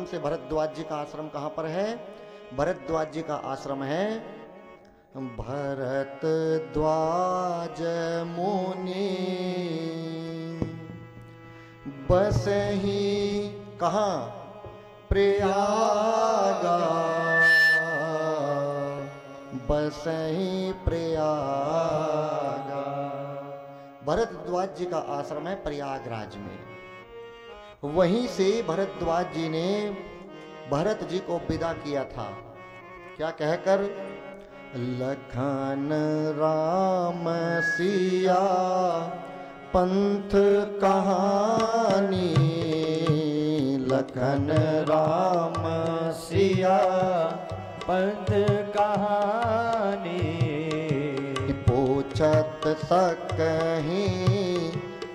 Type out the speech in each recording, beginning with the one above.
से भरद्वाज जी का आश्रम कहाँ पर है? भरद्वाज जी का आश्रम है भरद्वाज मुनि बसहि कहाँ? प्रयागा बसहि प्रयागा। भरद्वाज जी का आश्रम है प्रयागराज में। वहीं से भरद्वाज जी ने भरत जी को विदा किया था। क्या कहकर? लखन राम सिया पंथ कहानी, लखन राम सिया पंथ कहानी। पूछत सकहीं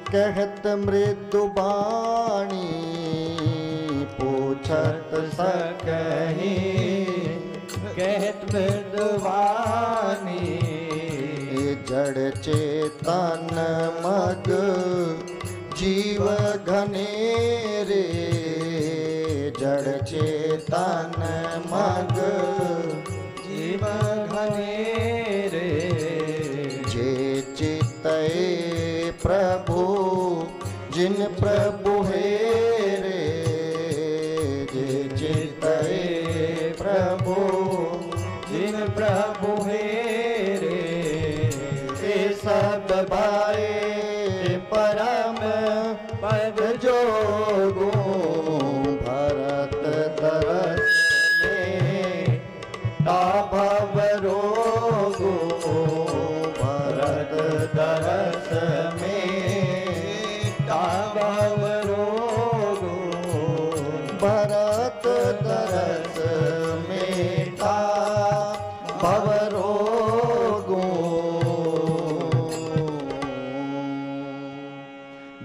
कहत मृदु बाणी, पूछत सकहीं कहत मृदु वाणी। जड़ चेतन मग जीव घनेरे, जड़ चेतन मग जीव घनेरे। जे चितए प्रभु जिन प्रभु हेरे, जे चितए प्रभु जिन प्रभु हेरे। सब भाए परम पद जोगो, भरत दरस में भव रोगो, भरत दरस में भव रोगो, भरत दरस में भव रोगो।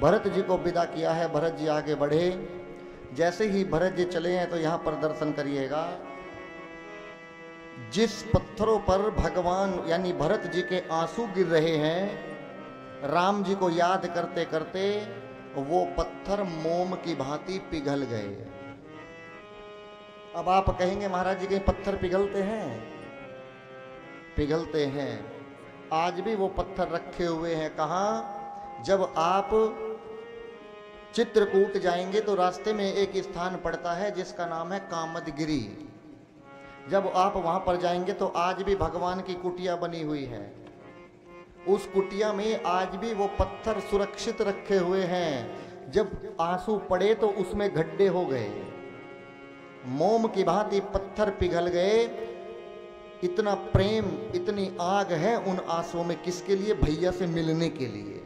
भरत जी को विदा किया है। भरत जी आगे बढ़े। जैसे ही भरत जी चले हैं तो यहां पर दर्शन करिएगा। जिस पत्थरों पर भगवान यानी भरत जी के आंसू गिर रहे हैं राम जी को याद करते करते, वो पत्थर मोम की भांति पिघल गए। अब आप कहेंगे महाराज जी के पत्थर पिघलते हैं? पिघलते हैं। आज भी वो पत्थर रखे हुए हैं। कहां? जब आप चित्रकूट जाएंगे तो रास्ते में एक स्थान पड़ता है जिसका नाम है कामदगिरी। जब आप वहां पर जाएंगे तो आज भी भगवान की कुटिया बनी हुई है। उस कुटिया में आज भी वो पत्थर सुरक्षित रखे हुए हैं। जब आंसू पड़े तो उसमें गड्ढे हो गए, मोम की भांति पत्थर पिघल गए। इतना प्रेम, इतनी आग है उन आंसुओं में। किसके लिए? भैया से मिलने के लिए।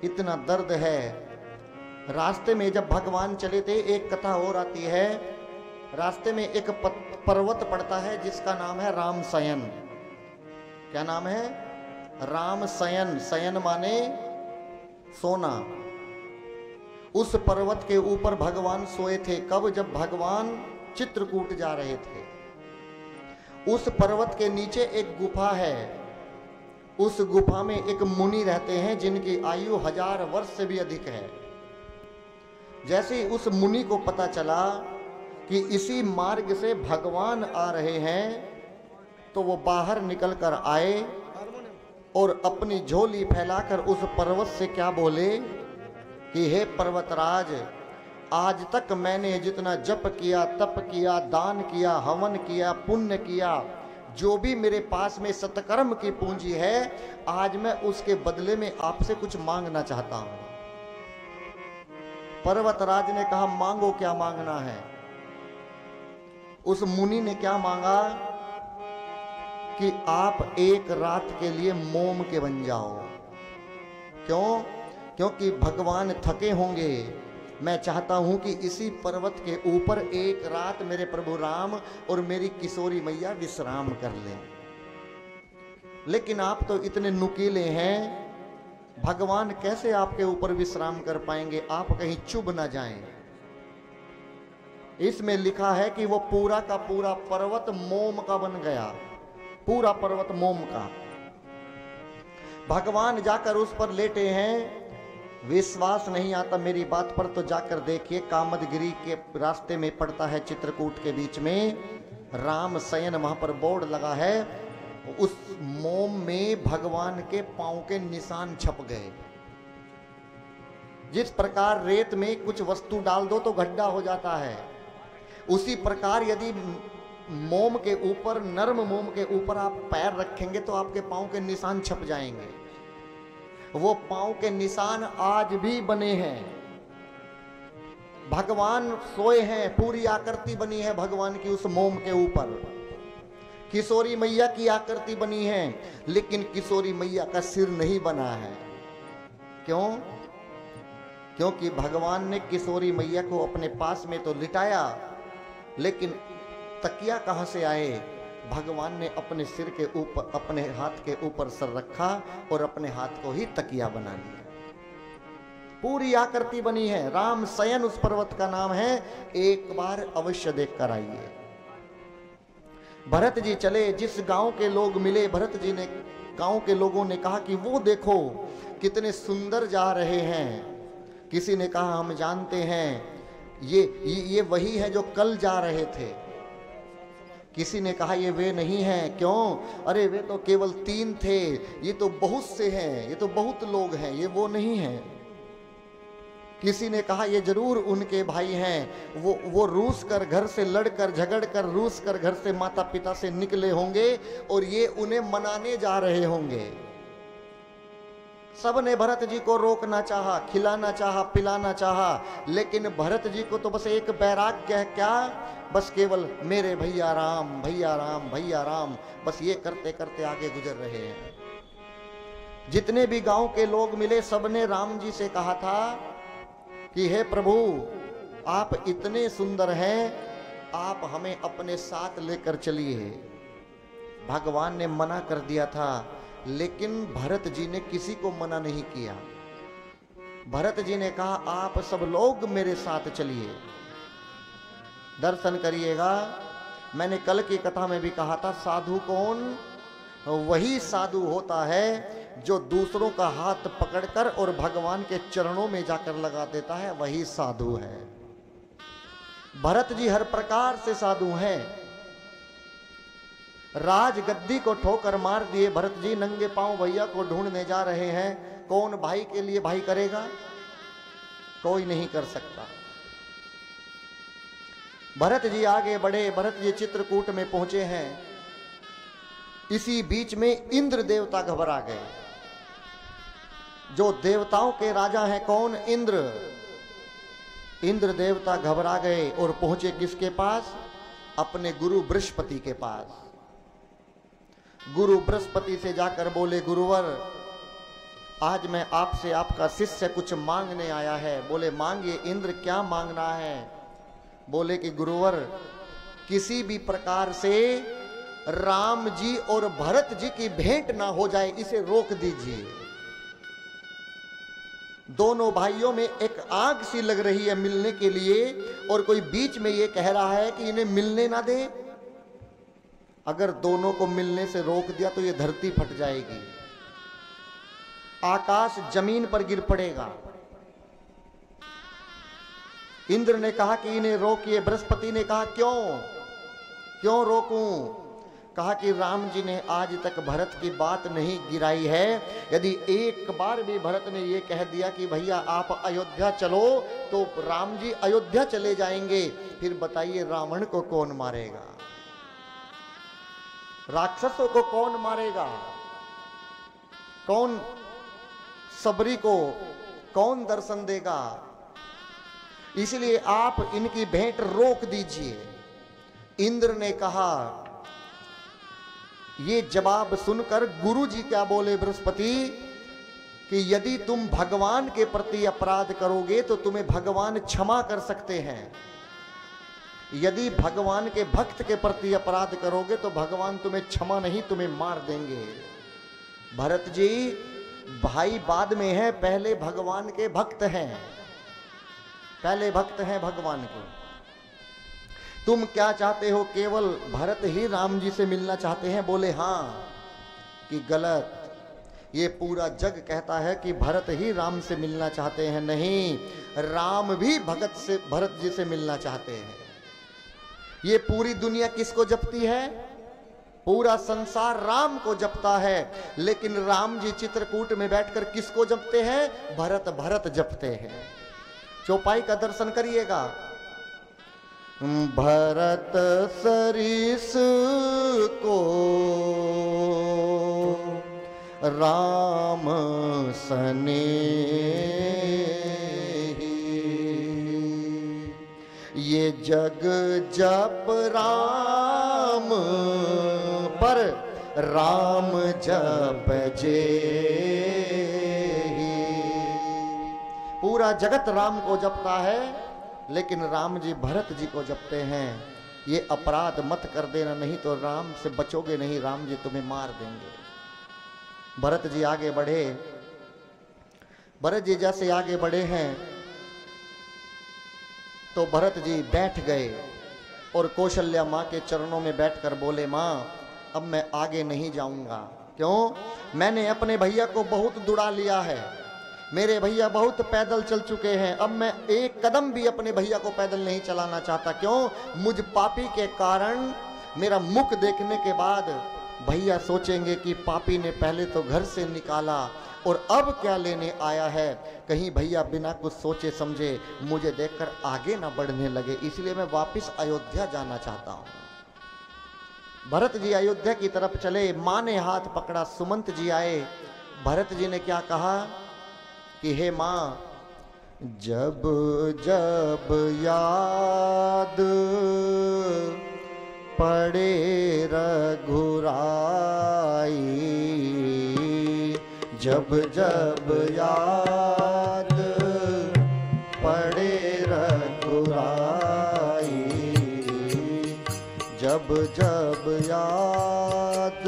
इतना दर्द है। रास्ते में जब भगवान चले थे, एक कथा और आती है। रास्ते में एक पर्वत पड़ता है जिसका नाम है रामशयन। क्या नाम है? रामशयन। शयन माने सोना। उस पर्वत के ऊपर भगवान सोए थे। कब? जब भगवान चित्रकूट जा रहे थे। उस पर्वत के नीचे एक गुफा है। उस गुफा में एक मुनि रहते हैं जिनकी आयु 1000 वर्ष से भी अधिक है। जैसे ही उस मुनि को पता चला कि इसी मार्ग से भगवान आ रहे हैं, तो वो बाहर निकल कर आए और अपनी झोली फैलाकर उस पर्वत से क्या बोले कि हे पर्वतराज, आज तक मैंने जितना जप किया, तप किया, दान किया, हवन किया, पुण्य किया, जो भी मेरे पास में सत्कर्म की पूंजी है, आज मैं उसके बदले में आपसे कुछ मांगना चाहता हूं। पर्वतराज ने कहा, मांगो, क्या मांगना है? उस मुनि ने क्या मांगा कि आप एक रात के लिए मोम के बन जाओ। क्यों? क्योंकि भगवान थके होंगे। मैं चाहता हूं कि इसी पर्वत के ऊपर एक रात मेरे प्रभु राम और मेरी किशोरी मैया विश्राम कर लें। लेकिन आप तो इतने नुकीले हैं, भगवान कैसे आपके ऊपर विश्राम कर पाएंगे? आप कहीं चुभ ना जाएं। इसमें लिखा है कि वो पूरा का पूरा पर्वत मोम का बन गया। पूरा पर्वत मोम का। भगवान जाकर उस पर लेटे हैं। विश्वास नहीं आता मेरी बात पर तो जाकर देखिए, कामदगिरी के रास्ते में पड़ता है चित्रकूट के बीच में राम शयन, वहां पर बोर्ड लगा है। उस मोम में भगवान के पांव के निशान छप गए। जिस प्रकार रेत में कुछ वस्तु डाल दो तो गड्ढा हो जाता है, उसी प्रकार यदि मोम के ऊपर, नर्म मोम के ऊपर आप पैर रखेंगे तो आपके पांव के निशान छप जाएंगे। वो पांव के निशान आज भी बने हैं। भगवान सोए हैं, पूरी आकृति बनी है भगवान की उस मोम के ऊपर। किशोरी मैया की आकृति बनी है, लेकिन किशोरी मैया का सिर नहीं बना है। क्यों? क्योंकि भगवान ने किशोरी मैया को अपने पास में तो लिटाया, लेकिन तकिया कहां से आए? भगवान ने अपने सिर के ऊपर, अपने हाथ के ऊपर सर रखा और अपने हाथ को ही तकिया बना लिया। पूरी आकृति बनी है। राम शयन उस पर्वत का नाम है। एक बार अवश्य देख कर आइए। भरत जी चले, जिस गांव के लोग मिले, भरत जी ने, गांव के लोगों ने कहा कि वो देखो कितने सुंदर जा रहे हैं। किसी ने कहा हम जानते हैं ये वही है जो कल जा रहे थे। किसी ने कहा ये वे नहीं हैं। क्यों? अरे वे तो केवल 3 थे, ये तो बहुत से हैं, ये तो बहुत लोग हैं, ये वो नहीं हैं। किसी ने कहा ये जरूर उनके भाई हैं, वो रूस कर, घर से लड़कर झगड़ कर रूस कर घर से माता पिता से निकले होंगे और ये उन्हें मनाने जा रहे होंगे। सब ने भरत जी को रोकना चाहा, खिलाना चाहा, पिलाना चाहा, लेकिन भरत जी को तो बस एक वैराग्य है। क्या? बस केवल मेरे भैया राम, भैया राम, भैया राम, बस ये करते करते आगे गुजर रहे हैं। जितने भी गांव के लोग मिले, सबने राम जी से कहा था कि हे प्रभु, आप इतने सुंदर हैं, आप हमें अपने साथ लेकर चलिए। भगवान ने मना कर दिया था, लेकिन भरत जी ने किसी को मना नहीं किया। भरत जी ने कहा आप सब लोग मेरे साथ चलिए, दर्शन करिएगा। मैंने कल की कथा में भी कहा था, साधु कौन? वही साधु होता है जो दूसरों का हाथ पकड़कर और भगवान के चरणों में जाकर लगा देता है, वही साधु है। भरत जी हर प्रकार से साधु हैं। राजगद्दी को ठोकर मार दिए भरत जी, नंगे पांव भैया को ढूंढने जा रहे हैं। कौन भाई के लिए भाई करेगा? कोई नहीं कर सकता। भरत जी आगे बढ़े, भरत जी चित्रकूट में पहुंचे हैं। इसी बीच में इंद्र देवता घबरा गए। जो देवताओं के राजा हैं, कौन? इंद्र। इंद्र देवता घबरा गए और पहुंचे किसके पास? अपने गुरु बृहस्पति के पास। गुरु बृहस्पति से जाकर बोले, गुरुवर आज मैं आपसे, आपका शिष्य कुछ मांगने आया है। बोले मांगिए इंद्र, क्या मांगना है? बोले कि गुरुवर, किसी भी प्रकार से राम जी और भरत जी की भेंट ना हो जाए, इसे रोक दीजिए। दोनों भाइयों में एक आग सी लग रही है मिलने के लिए, और कोई बीच में ये कह रहा है कि इन्हें मिलने ना दे। अगर दोनों को मिलने से रोक दिया तो ये धरती फट जाएगी, आकाश जमीन पर गिर पड़ेगा। इंद्र ने कहा कि इन्हें रोकिए। बृहस्पति ने कहा क्यों रोकूं? कहा कि राम जी ने आज तक भरत की बात नहीं गिराई है। यदि एक बार भी भरत ने ये कह दिया कि भैया आप अयोध्या चलो, तो राम जी अयोध्या चले जाएंगे। फिर बताइए रावण को कौन मारेगा? राक्षसों को कौन मारेगा? कौन सबरी को कौन दर्शन देगा? इसलिए आप इनकी भेंट रोक दीजिए। इंद्र ने कहा। ये जवाब सुनकर गुरु जी क्या बोले बृहस्पति कि यदि तुम भगवान के प्रति अपराध करोगे तो तुम्हें भगवान क्षमा कर सकते हैं, यदि भगवान के भक्त के प्रति अपराध करोगे तो भगवान तुम्हें क्षमा नहीं, तुम्हें मार देंगे। भरत जी भाई बाद में है, पहले भगवान के भक्त हैं, पहले भक्त हैं भगवान के। तुम क्या चाहते हो? केवल भरत ही राम जी से मिलना चाहते हैं? बोले हाँ। कि गलत, ये पूरा जग कहता है कि भरत ही राम से मिलना चाहते हैं। नहीं, राम भी भरत जी से मिलना चाहते हैं। ये पूरी दुनिया किसको जपती है? पूरा संसार राम को जपता है, लेकिन राम जी चित्रकूट में बैठकर किसको जपते हैं? भरत भरत जपते हैं। चौपाई का दर्शन करिएगा। भरत सरिस को राम सनेही, ये जग जप राम पर राम जप जेही। पूरा जगत राम को जपता है, लेकिन राम जी भरत जी को जपते हैं। ये अपराध मत कर देना, नहीं तो राम से बचोगे नहीं, राम जी तुम्हें मार देंगे। भरत जी आगे बढ़े। भरत जी जैसे आगे बढ़े हैं तो भरत जी बैठ गए और कौशल्या माँ के चरणों में बैठकर बोले, माँ अब मैं आगे नहीं जाऊंगा। क्यों? मैंने अपने भैया को बहुत दुड़ा लिया है, मेरे भैया बहुत पैदल चल चुके हैं, अब मैं एक कदम भी अपने भैया को पैदल नहीं चलाना चाहता। क्यों? मुझ पापी के कारण मेरा मुख देखने के बाद भैया सोचेंगे कि पापी ने पहले तो घर से निकाला और अब क्या लेने आया है। कहीं भैया बिना कुछ सोचे समझे मुझे देखकर आगे ना बढ़ने लगे, इसलिए मैं वापस अयोध्या जाना चाहता हूँ। भरत जी अयोध्या की तरफ चले। माँ ने हाथ पकड़ा, सुमंत जी आए। भरत जी ने क्या कहा कि हे माँ, जब जब याद पड़े रघुराई, जब जब याद पड़े रघुराई, जब जब याद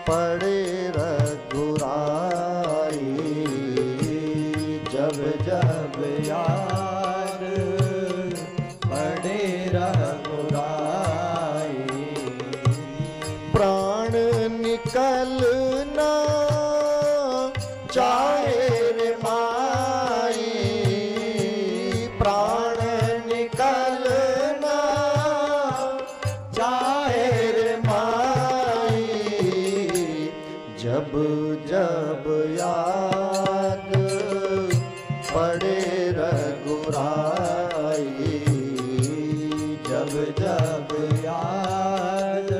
पड़े रघुराई, जब जब याद पड़े रघुराई, प्राण निकलना चाहे रे माई, प्राण निकलना चाहे रे माई, जब जब याद पड़े रघुराई, जब जब याद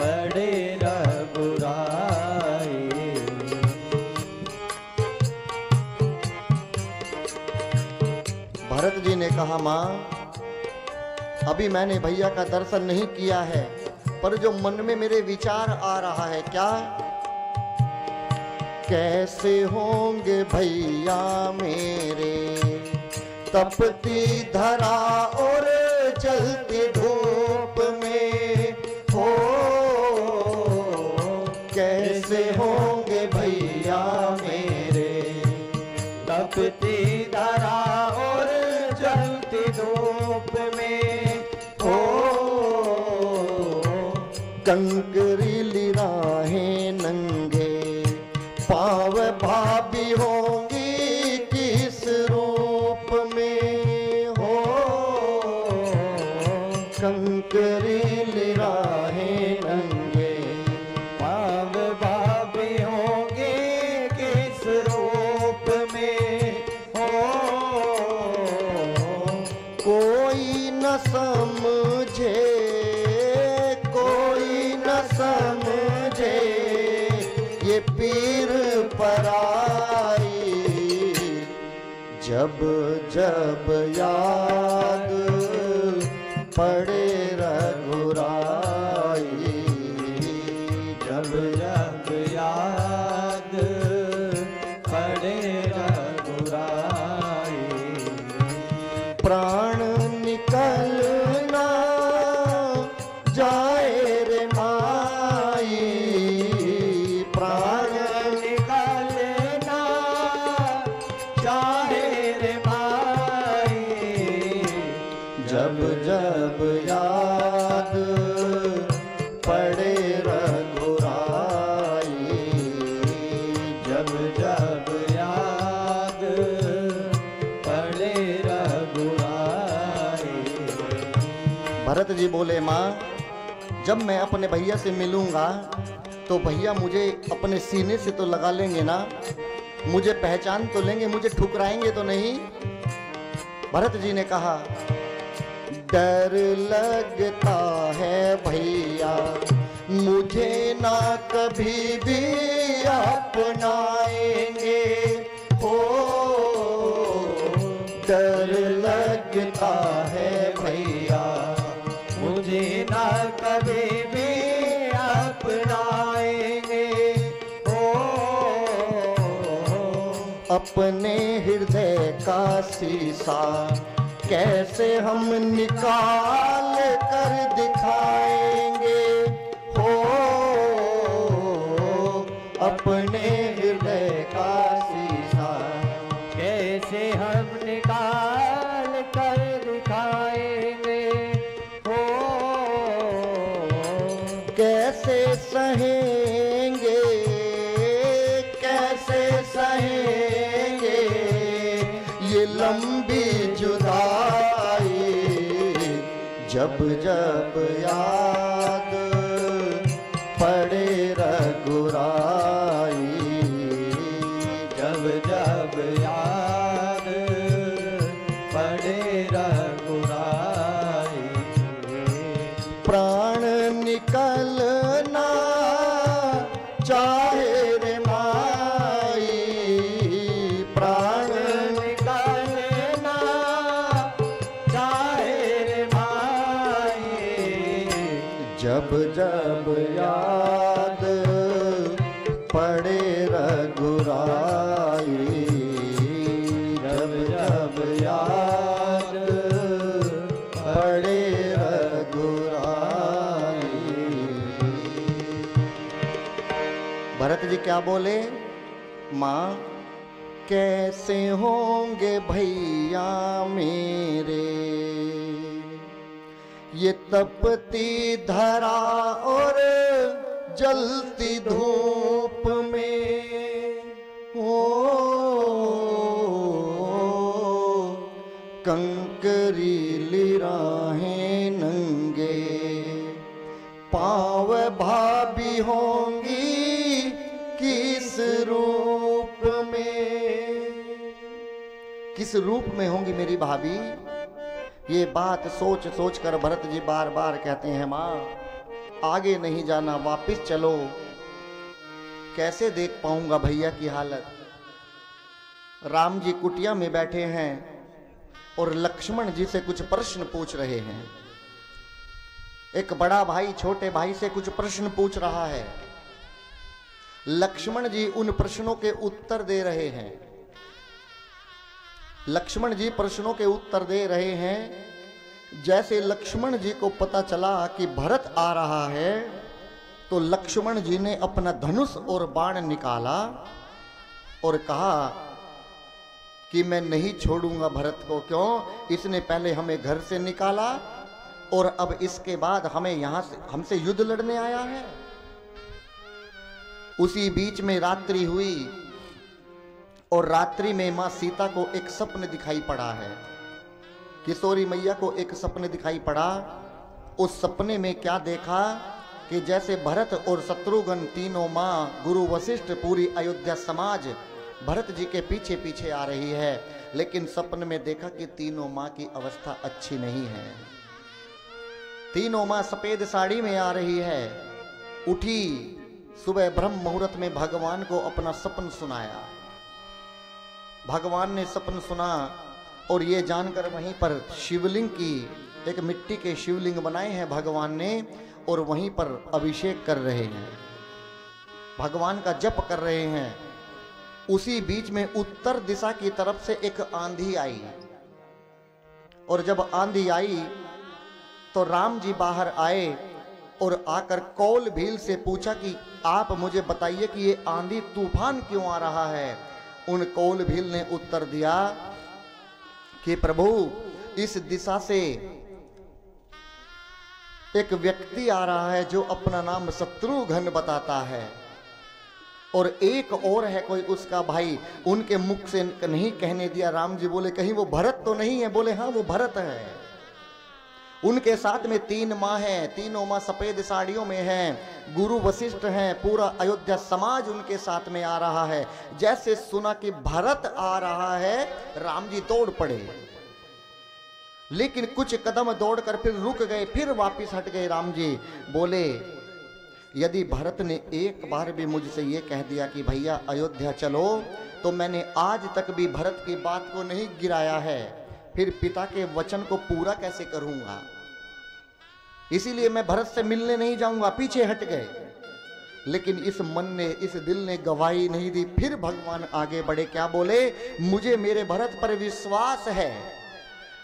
पड़े रघुराई। भरत जी ने कहा, माँ अभी मैंने भैया का दर्शन नहीं किया है, पर जो मन में मेरे विचार आ रहा है, क्या कैसे होंगे भैया मेरे, तपती धरा और जलती धूप में हो, कैसे होंगे भैया मेरे, तपती धरा और जलती धूप में हो, कंकरीली राहें नंगे पाव भाभी होंगी किस रूप में हो, कंकरीली राहें नंगे पाव भाभी होंगे किस रूप में हो, कोई न समझे, कोई न समझे ये पीर पराई, जब जब याद पड़े रघुराई, जब जब याद पड़े रघुराई, प्राण निकलना जाए रे माई, प्राण निकलना चाहे रे माई, जब जब याद पड़े रघुराई, भरत जी बोले, माँ जब मैं अपने भैया से मिलूंगा तो भैया मुझे अपने सीने से तो लगा लेंगे ना, मुझे पहचान तो लेंगे, मुझे ठुकराएंगे तो नहीं। भरत जी ने कहा, डर लगता है भैया मुझे ना कभी भी अपनाएंगे, हो डर लगता है भैया मुझे ना कभी भी अपनाएंगे, ओ अपने हृदय का शीशा कैसे हम निकाल कर दिखाएंगे, हो अपने हृदय का शीशा कैसे हम निकाल कर दिखाएंगे, हो कैसे सहेंगे, कैसे सहेंगे ये लंबी जुदाई, जब जब याद पड़े रघुराई, जब जब याद पड़े रघुराई, प्राण निकलना चाहे रे माई, प्राण निकलना चाहे रे माई, जब जब याद पड़े रघुराई, जब जब याद पड़े रघुराई। भरत जी क्या बोले, माँ कैसे होंगे भैया मेरे ये तपती धरा और जलती धूप में, हो कंकरीली राहें नंगे पाँव भाभी होंगी किस रूप में, किस रूप में होंगी मेरी भाभी। ये बात सोच सोच कर भरत जी बार बार कहते हैं, माँ आगे नहीं जाना, वापस चलो, कैसे देख पाऊंगा भैया की हालत। राम जी कुटिया में बैठे हैं और लक्ष्मण जी से कुछ प्रश्न पूछ रहे हैं। एक बड़ा भाई छोटे भाई से कुछ प्रश्न पूछ रहा है, लक्ष्मण जी उन प्रश्नों के उत्तर दे रहे हैं। लक्ष्मण जी प्रश्नों के उत्तर दे रहे हैं। जैसे लक्ष्मण जी को पता चला कि भरत आ रहा है तो लक्ष्मण जी ने अपना धनुष और बाण निकाला और कहा कि मैं नहीं छोड़ूंगा भरत को। क्यों? इसने पहले हमें घर से निकाला और अब इसके बाद हमें यहां से हमसे युद्ध लड़ने आया है। उसी बीच में रात्रि हुई और रात्रि में मां सीता को एक सपने दिखाई पड़ा है। किशोरी मैया को एक सपने दिखाई पड़ा। उस सपने में क्या देखा कि जैसे भरत और शत्रुघ्न तीनों माँ, गुरु वशिष्ठ, पूरी अयोध्या समाज भरत जी के पीछे पीछे आ रही है। लेकिन सपने में देखा कि तीनों माँ की अवस्था अच्छी नहीं है। तीनों माँ सफेद साड़ी में आ रही है। उठी सुबह ब्रह्म मुहूर्त में भगवान को अपना सपन सुनाया। भगवान ने सपन सुना और ये जानकर वहीं पर शिवलिंग की, एक मिट्टी के शिवलिंग बनाए हैं भगवान ने और वहीं पर अभिषेक कर रहे हैं, भगवान का जप कर रहे हैं। उसी बीच में उत्तर दिशा की तरफ से एक आंधी आई और जब आंधी आई तो राम जी बाहर आए और आकर कौल भील से पूछा कि आप मुझे बताइए कि ये आंधी तूफान क्यों आ रहा है। उन कौल भील ने उत्तर दिया कि प्रभु इस दिशा से एक व्यक्ति आ रहा है जो अपना नाम शत्रुघ्न बताता है और एक और है कोई उसका भाई, उनके मुख से नहीं कहने दिया। राम जी बोले कहीं वो भरत तो नहीं है? बोले हाँ वो भरत है। उनके साथ में 3 माँ हैं, तीनों माँ सफेद साड़ियों में हैं, गुरु वशिष्ठ हैं, पूरा अयोध्या समाज उनके साथ में आ रहा है। जैसे सुना कि भरत आ रहा है, राम जी दौड़ पड़े, लेकिन कुछ कदम दौड़कर फिर रुक गए, फिर वापस हट गए। राम जी बोले, यदि भरत ने एक बार भी मुझसे ये कह दिया कि भैया अयोध्या चलो, तो मैंने आज तक भी भरत की बात को नहीं गिराया है, फिर पिता के वचन को पूरा कैसे करूंगा, इसीलिए मैं भरत से मिलने नहीं जाऊंगा। पीछे हट गए, लेकिन इस मन ने, इस दिल ने गवाही नहीं दी। फिर भगवान आगे बढ़े, क्या बोले, मुझे मेरे भरत पर विश्वास है,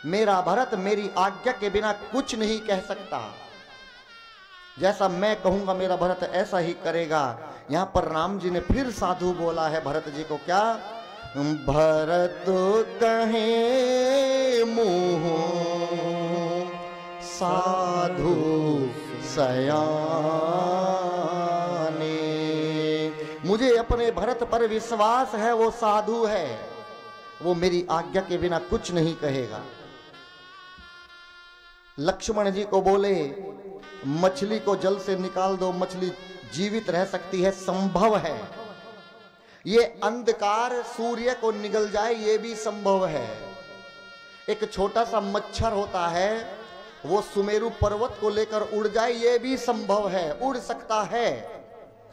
मेरा भरत मेरी आज्ञा के बिना कुछ नहीं कह सकता, जैसा मैं कहूंगा मेरा भरत ऐसा ही करेगा। यहां पर राम जी ने फिर साधु बोला है भरत जी को, क्या, भरत कहे मुँह साधु सयाने, मुझे अपने भरत पर विश्वास है, वो साधु है, वो मेरी आज्ञा के बिना कुछ नहीं कहेगा। लक्ष्मण जी को बोले, मछली को जल से निकाल दो, मछली जीवित रह सकती है, संभव है। ये अंधकार सूर्य को निगल जाए, ये भी संभव है। एक छोटा सा मच्छर होता है, वो सुमेरु पर्वत को लेकर उड़ जाए, ये भी संभव है, उड़ सकता है,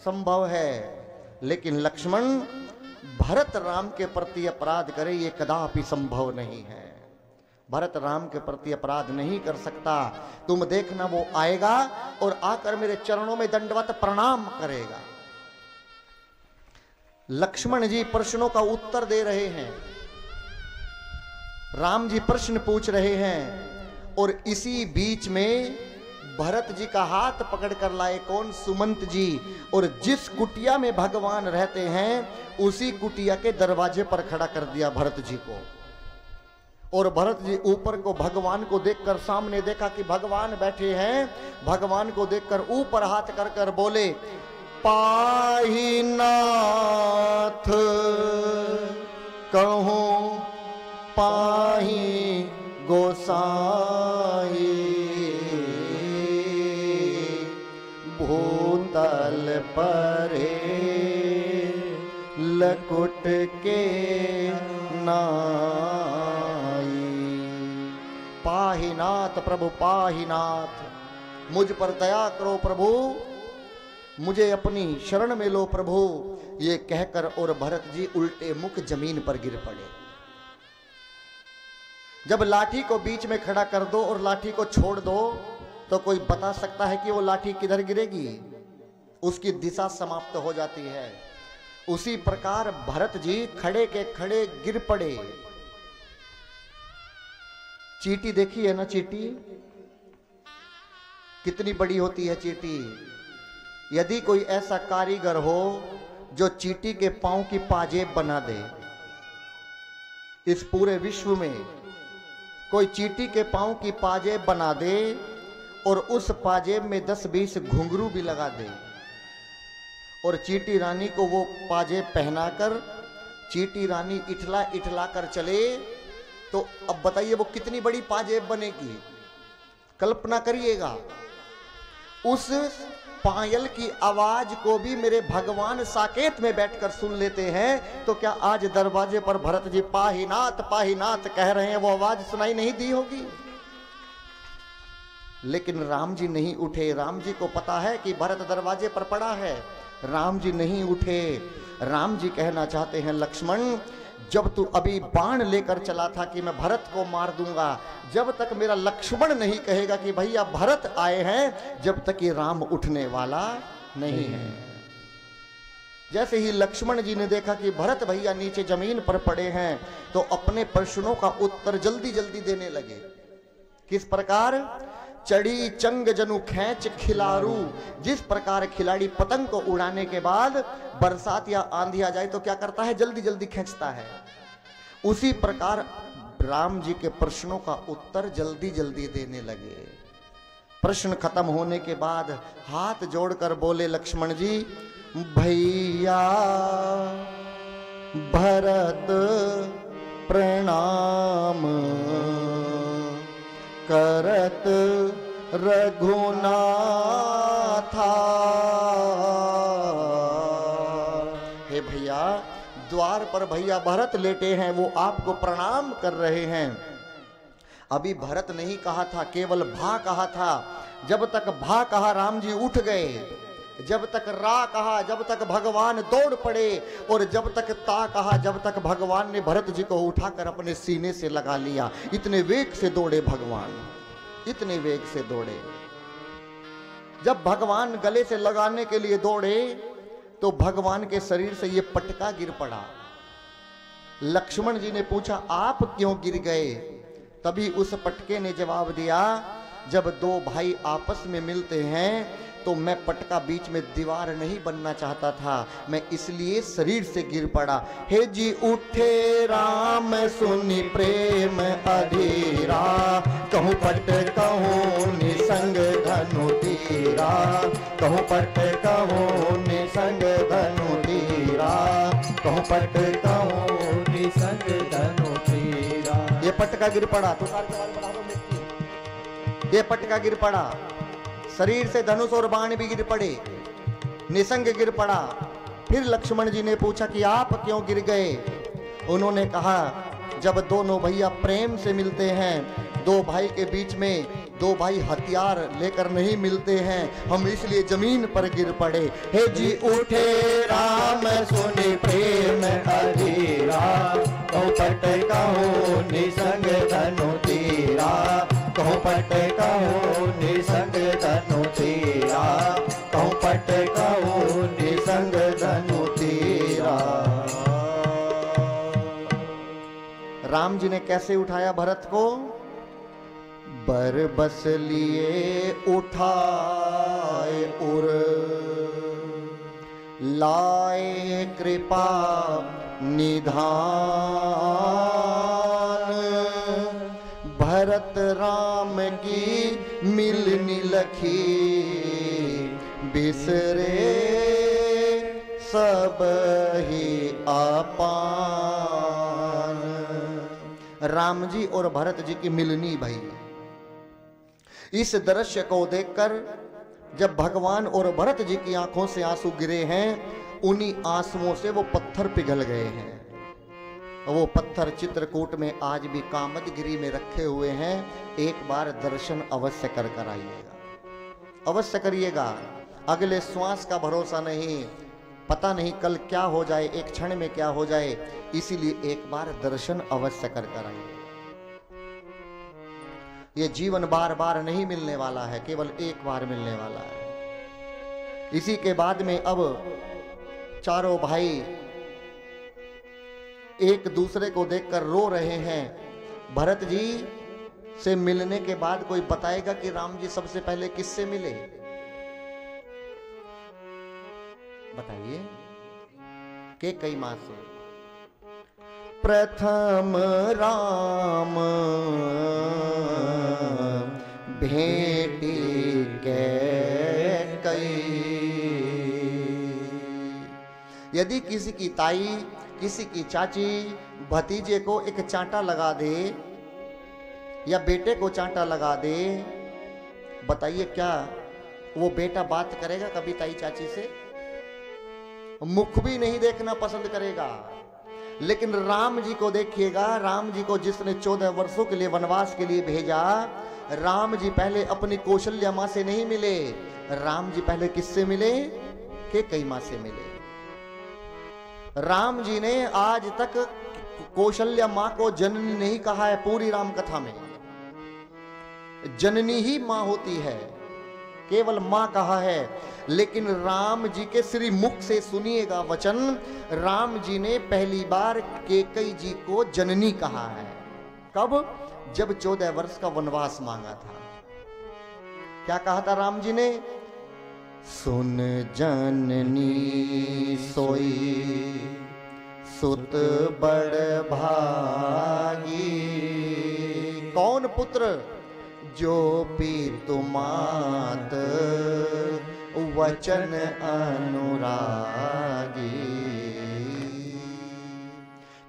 संभव है। लेकिन लक्ष्मण, भरत राम के प्रति अपराध करे, ये कदापि संभव नहीं है। भरत राम के प्रति अपराध नहीं कर सकता। तुम देखना, वो आएगा और आकर मेरे चरणों में दंडवत प्रणाम करेगा। लक्ष्मण जी प्रश्नों का उत्तर दे रहे हैं, राम जी प्रश्न पूछ रहे हैं, और इसी बीच में भरत जी का हाथ पकड़ कर लाए कौन, सुमंत जी, और जिस कुटिया में भगवान रहते हैं उसी कुटिया के दरवाजे पर खड़ा कर दिया भरत जी को। और भरत जी ऊपर को भगवान को देखकर, सामने देखा कि भगवान बैठे हैं, भगवान को देखकर ऊपर हाथ कर कर बोले, पाहि नाथ कहूं पाहि गोसाई, भूतल परे लकुट के नाई। पाहिनाथ प्रभु पाहिनाथ, मुझ पर दया करो प्रभु, मुझे अपनी शरण में लो प्रभु, ये कहकर और भरत जी उल्टे मुख जमीन पर गिर पड़े। जब लाठी को बीच में खड़ा कर दो और लाठी को छोड़ दो, तो कोई बता सकता है कि वो लाठी किधर गिरेगी, उसकी दिशा समाप्त हो जाती है। उसी प्रकार भरत जी खड़े के खड़े गिर पड़े। चींटी देखी है ना, चींटी कितनी बड़ी होती है चींटी। यदि कोई ऐसा कारीगर हो जो चींटी के पांव की पाजेब बना दे, इस पूरे विश्व में कोई चींटी के पांव की पाजेब बना दे और उस पाजेब में 10-20 घुंघरू भी लगा दे, और चींटी रानी को वो पाजेब पहनाकर चींटी रानी इठला इठला कर चले, तो अब बताइए वो कितनी बड़ी पाजेब बनेगी। कल्पना करिएगा, उस पायल की आवाज को भी मेरे भगवान साकेत में बैठकर सुन लेते हैं, तो क्या आज दरवाजे पर भरत जी पाहिनाथ कह रहे हैं, वो आवाज सुनाई नहीं दी होगी। लेकिन राम जी नहीं उठे। राम जी को पता है कि भरत दरवाजे पर पड़ा है, राम जी नहीं उठे। राम जी कहना चाहते हैं, लक्ष्मण, जब तू अभी बाण लेकर चला था कि मैं भरत को मार दूंगा, जब तक मेरा लक्ष्मण नहीं कहेगा कि भैया भरत आए हैं, जब तक ये राम उठने वाला नहीं है। जैसे ही लक्ष्मण जी ने देखा कि भरत भैया नीचे जमीन पर पड़े हैं, तो अपने प्रश्नों का उत्तर जल्दी जल्दी देने लगे। किस प्रकार, चढ़ी चंग जनु खैच खिलारू, जिस प्रकार खिलाड़ी पतंग को उड़ाने के बाद बरसात या आंधी आ जाए तो क्या करता है, जल्दी जल्दी खींचता है, उसी प्रकार राम जी के प्रश्नों का उत्तर जल्दी जल्दी देने लगे। प्रश्न खत्म होने के बाद हाथ जोड़कर बोले लक्ष्मण जी, भैया भरत प्रणाम करत रघुनाथा। हे भैया, द्वार पर भैया भरत लेटे हैं, वो आपको प्रणाम कर रहे हैं। अभी भरत नहीं कहा था, केवल भा कहा था। जब तक भा कहा राम जी उठ गए, जब तक रा कहा जब तक भगवान दौड़ पड़े, और जब तक ता कहा जब तक भगवान ने भरत जी को उठाकर अपने सीने से लगा लिया। इतने वेग से दौड़े भगवान, इतने वेग से दौड़े। जब भगवान गले से लगाने के लिए दौड़े तो भगवान के शरीर से ये पटका गिर पड़ा। लक्ष्मण जी ने पूछा, आप क्यों गिर गए? तभी उस पटके ने जवाब दिया, जब दो भाई आपस में मिलते हैं तो मैं पटका बीच में दीवार नहीं बनना चाहता था, मैं इसलिए शरीर से गिर पड़ा। हे जी उठे राम सुनी प्रेम अधीरा, कहूँ पट कहूँ निसंग धनु तीरा, कहूँ पट कहूँ निसंग धनु तीरा, कहूँ पट कहूँ निसंग धनु तीरा। ये पटका गिर पड़ा, तो ये पटका गिर पड़ा, शरीर से धनुष और बाण भी गिर पड़े, निसंग गिर पड़ा। फिर लक्ष्मण जी ने पूछा कि आप क्यों गिर गए? उन्होंने कहा, जब दोनों भैया प्रेम से मिलते हैं, दो भाई के बीच में दो भाई हथियार लेकर नहीं मिलते हैं, हम इसलिए जमीन पर गिर पड़े। हे जी उठे राम सुनि प्रेम अधीरा, कहूँ पट कहूँ निसंग धनु तीरा, कहूँ पट कहूँ निसंग धनु तीरा, कहूँ पट कहूँ निसंग धनु तीरा। राम जी ने कैसे उठाया भरत को? बर बस लिए उठाए उर, लाए कृपा निधान, भरत राम की मिलनी लखी, बिसरे सब ही आपान। राम जी और भरत जी की मिलनी भई। इस दृश्य को देखकर जब भगवान और भरत जी की आंखों से आंसू गिरे हैं, उन्हीं आंसुओं से वो पत्थर पिघल गए हैं। वो पत्थर चित्रकूट में आज भी कामदगिरी में रखे हुए हैं। एक बार दर्शन अवश्य कर कर आइएगा, अवश्य करिएगा। अगले श्वास का भरोसा नहीं, पता नहीं कल क्या हो जाए, एक क्षण में क्या हो जाए, इसीलिए एक बार दर्शन अवश्य कर कर आइए। ये जीवन बार बार नहीं मिलने वाला है, केवल एक बार मिलने वाला है। इसी के बाद में अब चारों भाई एक दूसरे को देखकर रो रहे हैं। भरत जी से मिलने के बाद कोई बताएगा कि राम जी सबसे पहले किससे मिले? बताइए। कैकेयी मां से। प्रथम राम भेटी कैकेयी। यदि किसी की ताई, किसी की चाची भतीजे को एक चांटा लगा दे या बेटे को चांटा लगा दे, बताइए क्या वो बेटा बात करेगा कभी ताई चाची से? मुख भी नहीं देखना पसंद करेगा। लेकिन राम जी को देखिएगा, राम जी को जिसने 14 वर्षों के लिए वनवास के लिए भेजा, राम जी पहले अपनी कौशल्या मां से नहीं मिले, राम जी पहले किससे मिले? कैकेयी मां से मिले। राम जी ने आज तक कौशल्या मां को जननी नहीं कहा है। पूरी राम कथा में जननी ही मां होती है, केवल मां कहा है। लेकिन राम जी के श्री मुख से सुनिएगा वचन, राम जी ने पहली बार कैकेयी जी को जननी कहा है। कब? जब 14 वर्ष का वनवास मांगा था। क्या कहा था राम जी ने? सुन जननी सोई सुत बड़ भागी। कौन पुत्र? जो पीतु मात वचन अनुरागी।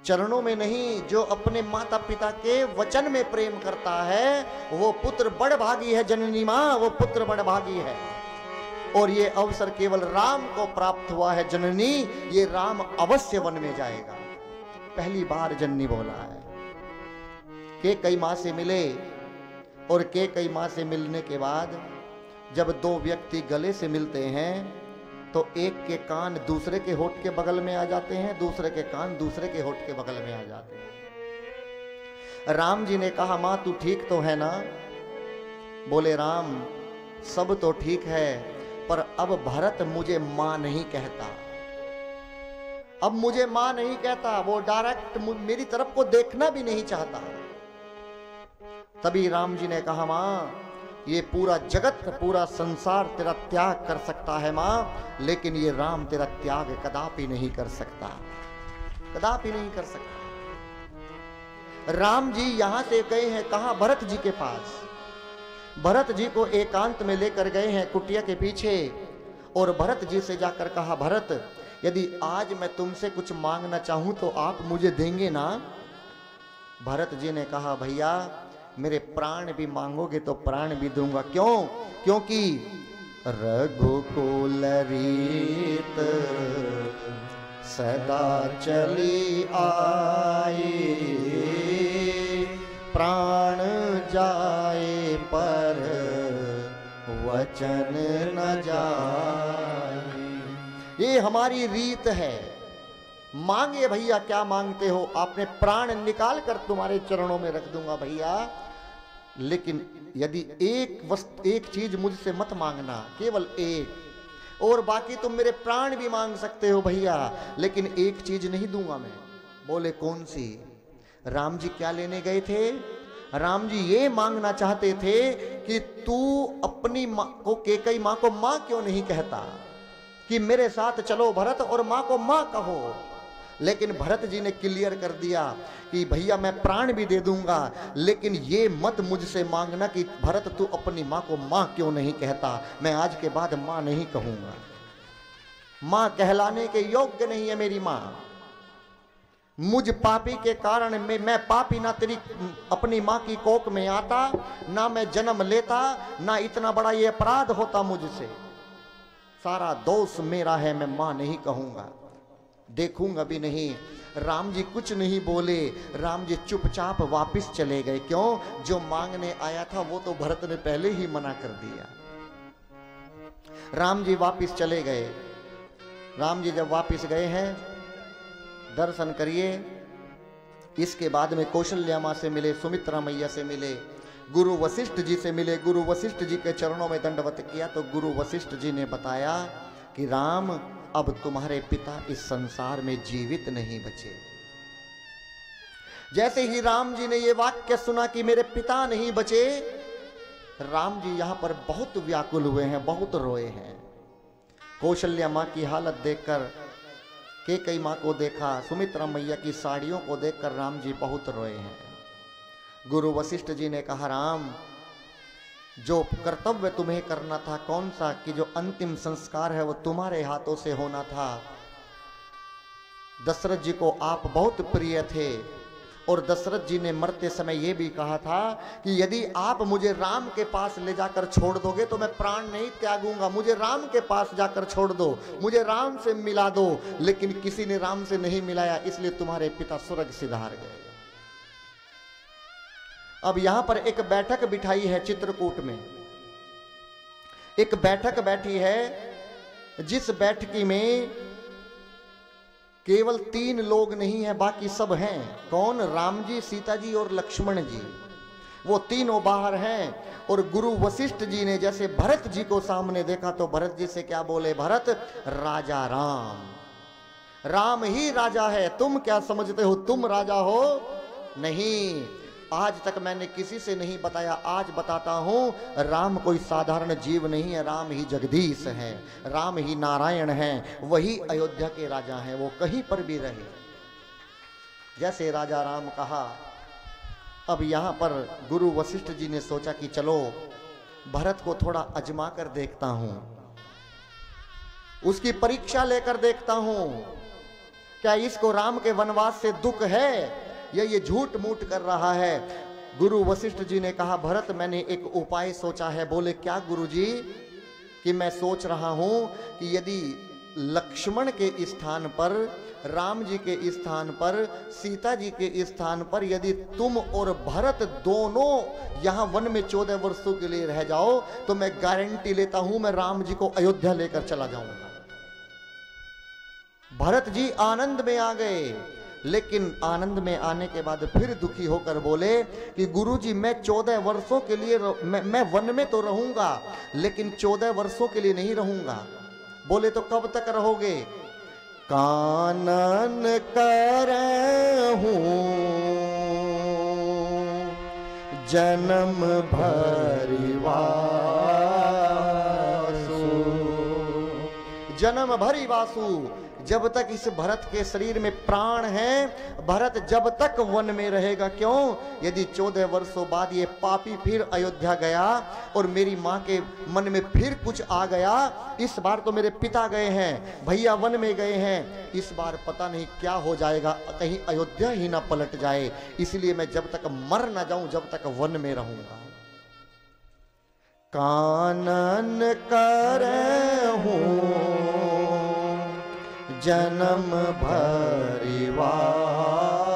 चरणों में नहीं, जो अपने माता पिता के वचन में प्रेम करता है वो पुत्र बड़ भागी है। जननी मां, वो पुत्र बड़ भागी है। और ये अवसर केवल राम को प्राप्त हुआ है। जननी, ये राम अवश्य वन में जाएगा। पहली बार जननी बोला है। कैकेयी मां से मिले और कैकेयी मां से मिलने के बाद जब दो व्यक्ति गले से मिलते हैं तो एक के कान दूसरे के होठ के बगल में आ जाते हैं, दूसरे के कान दूसरे के होठ के बगल में आ जाते हैं। राम जी ने कहा, मां तू ठीक तो है ना? बोले, राम सब तो ठीक है, पर अब भरत मुझे मां नहीं कहता। अब मुझे मां नहीं कहता, वो डायरेक्ट मेरी तरफ को देखना भी नहीं चाहता। तभी राम जी ने कहा, मां ये पूरा जगत, पूरा संसार तेरा त्याग कर सकता है मां, लेकिन ये राम तेरा त्याग कदापि नहीं कर सकता, कदापि नहीं कर सकता। राम जी यहां से गए हैं कहां? भरत जी के पास। भरत जी को एकांत में लेकर गए हैं कुटिया के पीछे, और भरत जी से जाकर कहा, भरत यदि आज मैं तुमसे कुछ मांगना चाहूं तो आप मुझे देंगे ना? भरत जी ने कहा, भैया मेरे प्राण भी मांगोगे तो प्राण भी दूंगा। क्यों? क्योंकि रघुकुल रीत सदा चली आई, प्राण जाए पर वचन न जाए। ये हमारी रीत है। मांगे भैया, क्या मांगते हो? आपने प्राण निकाल कर तुम्हारे चरणों में रख दूंगा भैया, लेकिन यदि एक चीज मुझसे मत मांगना, केवल एक, और बाकी तुम मेरे प्राण भी मांग सकते हो भैया, लेकिन एक चीज नहीं दूंगा मैं। बोले, कौन सी? राम जी क्या लेने गए थे? राम जी ये मांगना चाहते थे कि तू अपनी मां को, कैकेयी मां को मां क्यों नहीं कहता, कि मेरे साथ चलो भरत और मां को मां कहो। लेकिन भरत जी ने क्लियर कर दिया कि भैया मैं प्राण भी दे दूंगा, लेकिन ये मत मुझसे मांगना कि भरत तू अपनी मां को मां क्यों नहीं कहता। मैं आज के बाद मां नहीं कहूंगा, मां कहलाने के योग्य नहीं है मेरी मां। मुझ पापी के कारण मैं पापी ना तेरी अपनी मां की कोख में आता, ना मैं जन्म लेता, ना इतना बड़ा ये अपराध होता मुझसे। सारा दोष मेरा है, मैं मां नहीं कहूंगा, देखूंगा भी नहीं। राम जी कुछ नहीं बोले, राम जी चुपचाप वापस चले गए। क्यों? जो मांगने आया था वो तो भरत ने पहले ही मना कर दिया। राम जी वापस चले गए। राम जी जब वापस गए हैं, दर्शन करिए। इसके बाद में कौशल्या मां से मिले, सुमित्रा मैया से मिले, गुरु वशिष्ठ जी से मिले। गुरु वशिष्ठ जी के चरणों में दंडवत किया तो गुरु वशिष्ठ जी ने बताया कि राम अब तुम्हारे पिता इस संसार में जीवित नहीं बचे। जैसे ही राम जी ने ये वाक्य सुना कि मेरे पिता नहीं बचे, राम जी यहां पर बहुत व्याकुल हुए हैं, बहुत रोए हैं। कौशल्या मां की हालत देखकर, कैकेयी मां को देखा, सुमित्रा मैया की साड़ियों को देखकर राम जी बहुत रोए हैं। गुरु वशिष्ठ जी ने कहा, राम जो कर्तव्य तुम्हें करना था कौन सा, कि जो अंतिम संस्कार है वो तुम्हारे हाथों से होना था। दशरथ जी को आप बहुत प्रिय थे, और दशरथ जी ने मरते समय ये भी कहा था कि यदि आप मुझे राम के पास ले जाकर छोड़ दोगे तो मैं प्राण नहीं त्यागूंगा, मुझे राम के पास जाकर छोड़ दो, मुझे राम से मिला दो। लेकिन किसी ने राम से नहीं मिलाया, इसलिए तुम्हारे पिता स्वर्ग सिधार गए। अब यहां पर एक बैठक बिठाई है चित्रकूट में, एक बैठक बैठी है, जिस बैठकी में केवल 3 लोग नहीं है, बाकी सब हैं। कौन? राम जी, सीता जी और लक्ष्मण जी। वो तीनों बाहर हैं। और गुरु वशिष्ठ जी ने जैसे भरत जी को सामने देखा तो भरत जी से क्या बोले? भरत, राजा राम, राम ही राजा है, तुम क्या समझते हो तुम राजा हो? नहीं, आज तक मैंने किसी से नहीं बताया, आज बताता हूं। राम कोई साधारण जीव नहीं है, राम ही जगदीश है, राम ही नारायण है, वही अयोध्या के राजा हैं, वो कहीं पर भी रहे। जैसे राजा राम कहा। अब यहां पर गुरु वशिष्ठ जी ने सोचा कि चलो भरत को थोड़ा अजमा कर देखता हूं, उसकी परीक्षा लेकर देखता हूं क्या इसको राम के वनवास से दुख है या ये झूठ मूठ कर रहा है? गुरु वशिष्ठ जी ने कहा, भरत मैंने एक उपाय सोचा है। बोले क्या गुरु जी? कि मैं सोच रहा हूं कि यदि लक्ष्मण के स्थान पर, राम जी के स्थान पर, सीता जी के स्थान पर यदि तुम और भरत दोनों यहां वन में 14 वर्षों के लिए रह जाओ तो मैं गारंटी लेता हूं मैं राम जी को अयोध्या लेकर चला जाऊंगा। भरत जी आनंद में आ गए, लेकिन आनंद में आने के बाद फिर दुखी होकर बोले कि गुरुजी मैं 14 वर्षों के लिए मैं वन में तो रहूंगा, लेकिन 14 वर्षों के लिए नहीं रहूंगा। बोले तो कब तक रहोगे? कानन करहूं जन्म भरि वासु, जन्म भरि वासु। जब तक इस भरत के शरीर में प्राण है, भरत जब तक वन में रहेगा। क्यों? यदि 14 वर्षों बाद ये पापी फिर अयोध्या गया और मेरी माँ के मन में फिर कुछ आ गया, इस बार तो मेरे पिता गए हैं, भैया वन में गए हैं, इस बार पता नहीं क्या हो जाएगा, कहीं अयोध्या ही ना पलट जाए। इसलिए मैं जब तक मर ना जाऊं जब तक वन में रहूंगा। कानन करहूं जन्म भरि वासु,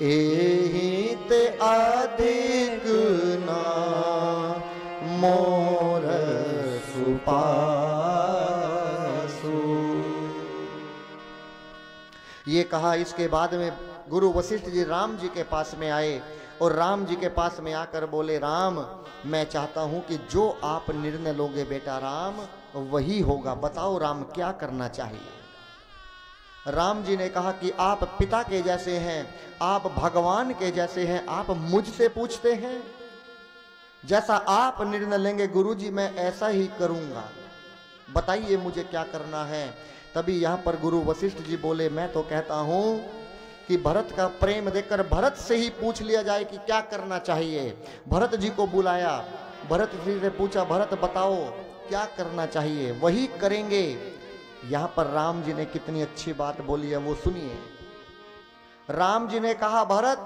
एहि ते अधिक ना मोर सुपासु। ये कहा। इसके बाद में गुरु वशिष्ठ जी राम जी के पास में आए और राम जी के पास में आकर बोले, राम मैं चाहता हूं कि जो आप निर्णय लोगे बेटा राम वही होगा। बताओ राम क्या करना चाहिए? राम जी ने कहा कि आप पिता के जैसे हैं, आप भगवान के जैसे हैं, आप मुझसे पूछते हैं, जैसा आप निर्णय लेंगे गुरुजी मैं ऐसा ही करूंगा। बताइए मुझे क्या करना है? तभी यहां पर गुरु वशिष्ठ जी बोले, मैं तो कहता हूं कि भरत का प्रेम देखकर भरत से ही पूछ लिया जाए कि क्या करना चाहिए। भरत जी को बुलाया, भरत जी से पूछा, भरत बताओ क्या करना चाहिए, वही करेंगे। यहां पर राम जी ने कितनी अच्छी बात बोली है वो सुनिए। राम जी ने कहा, भरत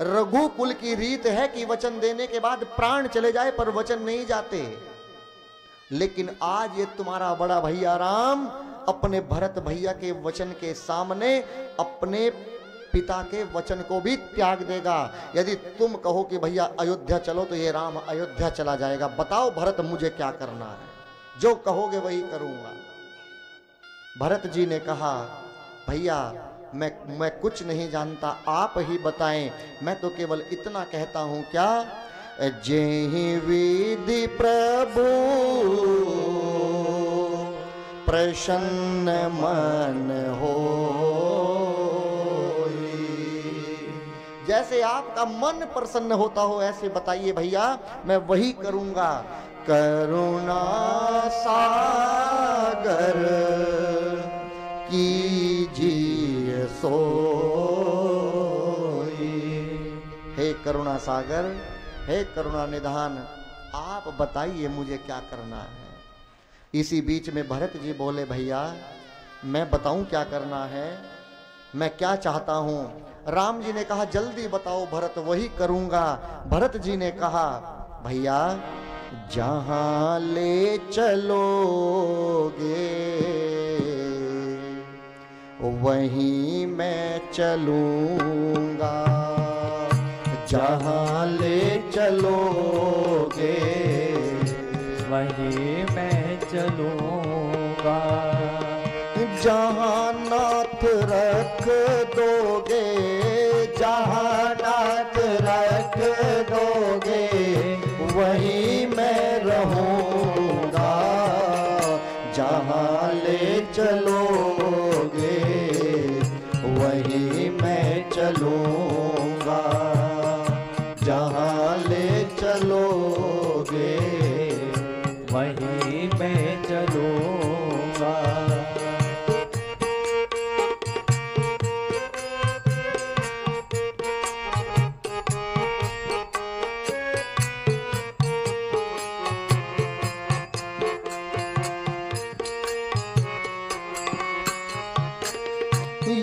रघुकुल की रीत है कि वचन देने के बाद प्राण चले जाए पर वचन नहीं जाते, लेकिन आज ये तुम्हारा बड़ा भैया राम अपने भरत भैया के वचन के सामने अपने पिता के वचन को भी त्याग देगा। यदि तुम कहो कि भैया अयोध्या चलो तो ये राम अयोध्या चला जाएगा। बताओ भरत मुझे क्या करना है? जो कहोगे वही करूंगा। भरत जी ने कहा, भैया मैं कुछ नहीं जानता, आप ही बताएं। मैं तो केवल इतना कहता हूं, क्या जेहि विधि प्रभु प्रसन्न मन हो, जैसे आपका मन प्रसन्न होता हो ऐसे बताइए भैया, मैं वही करूंगा। करुणा सागर कीजिए सोई। हे करुणा सागर, हे करुणा निधान, आप बताइए मुझे क्या करना है। इसी बीच में भरत जी बोले, भैया मैं बताऊं क्या करना है, मैं क्या चाहता हूं। राम जी ने कहा, जल्दी बताओ भरत, वही करूंगा। भरत जी ने कहा, भैया जहां ले चलोगे वहीं मैं चलूंगा। जहां ले चलोगे वहीं मैं चलूंगा। जहां नाथ रख दोगे, जहां नाथ रख दोगे वहीं मैं रहूंगा। जहां ले चलोगे वहीं मैं चलूंगा। जहां ले चलोगे वहीं मैं चलूंगा।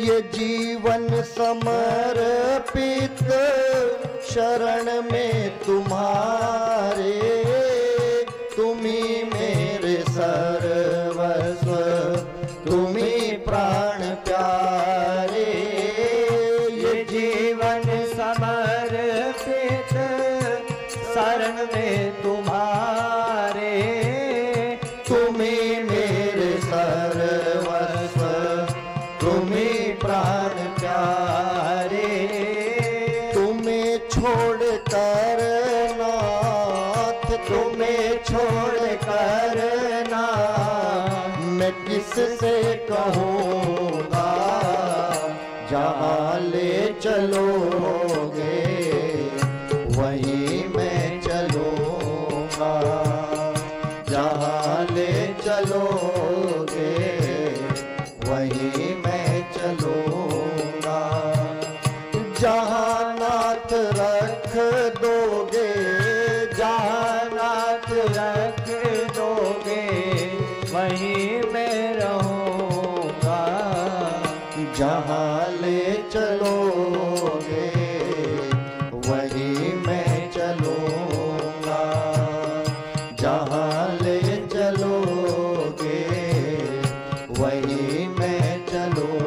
ये जीवन समर्पित शरण में तुम्हारे, तुम्ही मेरे सर्वस्व, तुम्ही प्राण प्यारे। ये जीवन समर्पित शरण में तुम्हारे, तुम्ही मेरे सर्वस्व, तुम्ही प्राण प्यारे। तुम्हें छोड़ कर नाथ, तुम्हें छोड़ कर नाथ, मैं किससे कहूँगा, जहाँ ले चलोगे वहीं मैं चलूँगा, जहाँ ले चलोगे वहीं मैं चलूँगा। जहाँ नाथ रख दोगे, जहाँ नाथ रख दोगे वहीं मैं रहूँगा, जहाँ ले चलोगे वहीं मैं चलूँगा, जहाँ ले चलोगे वहीं मैं चलूँगा।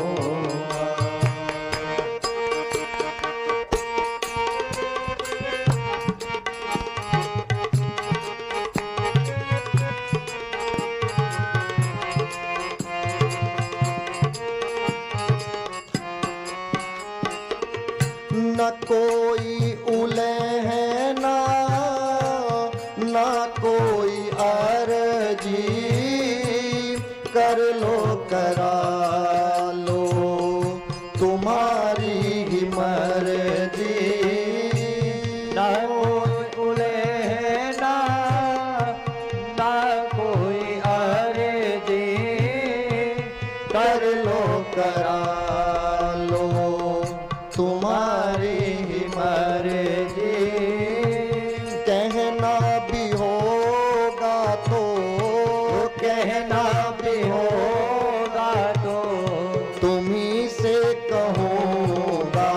न कोई उलहना, न कोई अर्जी, कर लो करा लो तुम्हारी ही मर्जी। न कोई उलहना, न कोई अर्जी, कर लो करा लो तुम्हारी ही मर्जी। कहना भी होगा तो, कहना भी होगा तो तुम्ही से कहूँगा,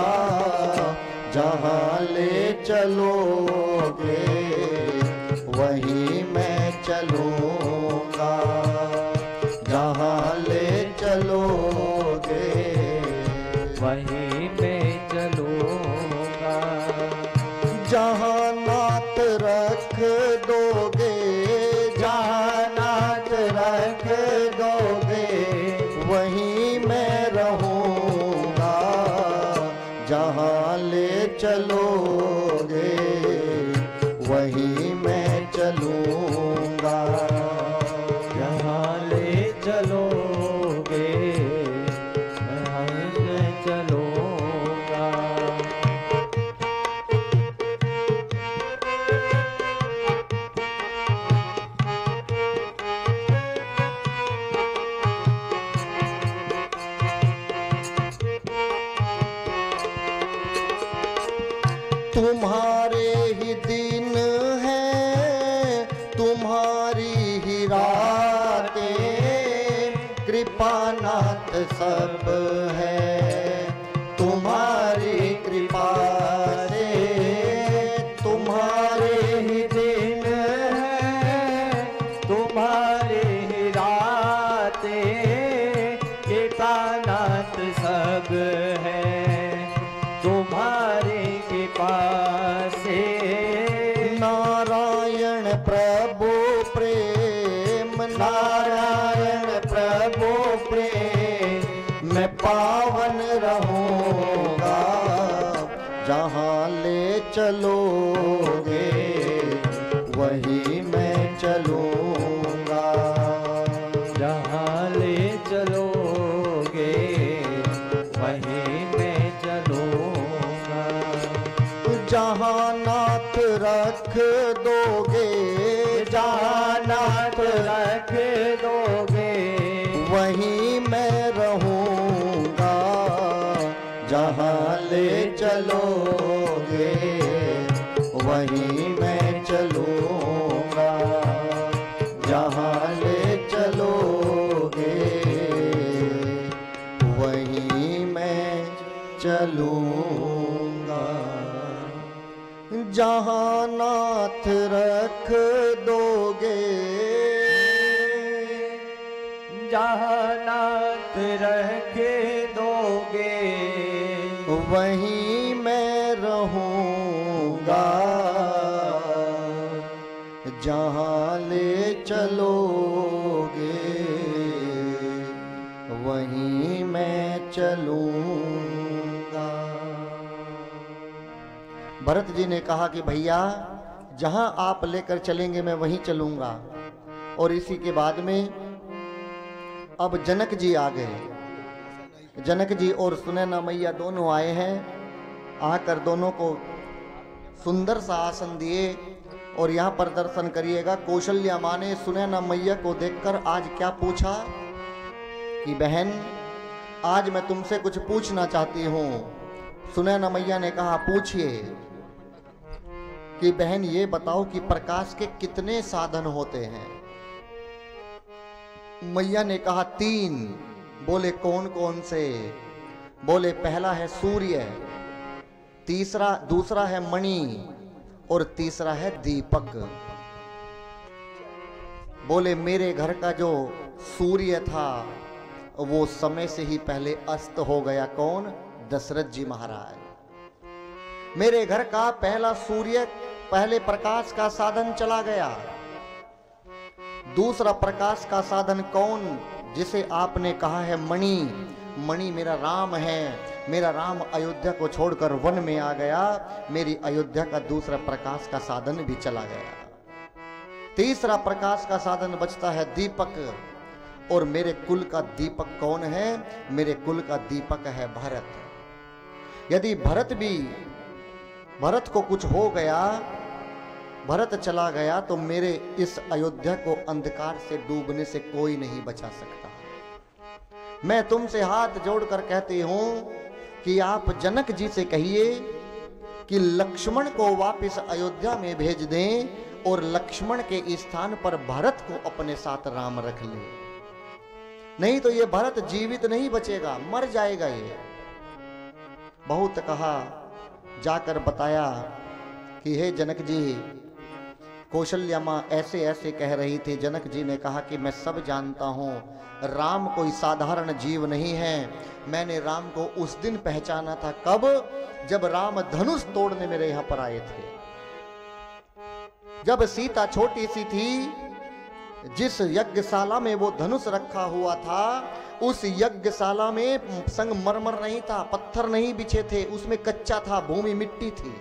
जहाँ ले चलोगे वहीं मैं चलूँगा, जहाँ ले चलोगे वहीं मैं चलूँगा। जहाँ नाथ रख दोगे, जहाँ नाथ रख दोगे वहीं मैं रहूँगा, जहाँ ले चलोगे वहीं मैं चलूँगा, जहाँ ले चलोगे वहाँ मैं चलूँगा। तुम्हारे ही दिन हैं, तुम्हारी ही रातें, कृपा नाथ सब है तुम्हारी कृपा से। तुम्हारे ही दिन है तुम्हारी ही रातें, कृपा नाथ सब है तुम्हारी कृपा से। नारायण प्रभु प्रेम, नारायण प्रभु प्रेम, मैं पावन रहूँगा, जहाँ ले चलोगे वहीं मैं चलूँगा, जहाँ ले चलोगे वहीं मैं चलूँगा। जहाँ नाथ रख दोगे, जहाँ नाथ रख दोगे वहीं मैं रहूँगा, जहाँ ले चलोगे वहीं मैं चलूँगा, जहाँ ले चलोगे वहीं नाथ रख दोगे, जहाँ नाथ रख दोगे, वहीं मैं रहूँगा। जहाँ ले चलोगे, वहीं मैं चलूँगा। भरत जी ने कहा कि भैया जहाँ आप लेकर चलेंगे मैं वहीं चलूँगा। और इसी के बाद में अब जनक जी आ गए। जनक जी और सुनैना मैया दोनों आए हैं। आकर दोनों को सुंदर सा आसन दिए और यहाँ पर दर्शन करिएगा। कौशल्या माँ ने सुनैना मैया को देखकर आज क्या पूछा कि बहन आज मैं तुमसे कुछ पूछना चाहती हूँ। सुनैना मैया ने कहा पूछिए कि बहन ये बताओ कि प्रकाश के कितने साधन होते हैं। मैया ने कहा 3। बोले कौन कौन से? बोले पहला है सूर्य, दूसरा है मणि और तीसरा है दीपक। बोले मेरे घर का जो सूर्य था वो समय से ही पहले अस्त हो गया। कौन? दशरथ जी महाराज। मेरे घर का पहला सूर्य, पहले प्रकाश का साधन चला गया। दूसरा प्रकाश का साधन कौन? जिसे आपने कहा है मणि। मणि मेरा राम है। मेरा राम अयोध्या को छोड़कर वन में आ गया। मेरी अयोध्या का दूसरा प्रकाश का साधन भी चला गया। तीसरा प्रकाश का साधन बचता है दीपक। और मेरे कुल का दीपक कौन है? मेरे कुल का दीपक है भरत। यदि भरत को कुछ हो गया, भरत चला गया, तो मेरे इस अयोध्या को अंधकार से डूबने से कोई नहीं बचा सकता। मैं तुमसे हाथ जोड़कर कहती हूं कि आप जनक जी से कहिए कि लक्ष्मण को वापस अयोध्या में भेज दें और लक्ष्मण के स्थान पर भरत को अपने साथ राम रख ले। नहीं तो ये भरत जीवित नहीं बचेगा, मर जाएगा ये। बहुत कहा, जाकर बताया कि हे जनक जी, कौशल्या माँ ऐसे ऐसे कह रही थी। जनक जी ने कहा कि मैं सब जानता हूँ, राम कोई साधारण जीव नहीं है। मैंने राम को उस दिन पहचाना था। कब? जब राम धनुष तोड़ने मेरे यहाँ पर आए थे। जब सीता छोटी सी थी, जिस यज्ञशाला में वो धनुष रखा हुआ था, उस यज्ञशाला में संगमरमर नहीं था, पत्थर नहीं बिछे थे, उसमें कच्चा था, भूमि मिट्टी थी।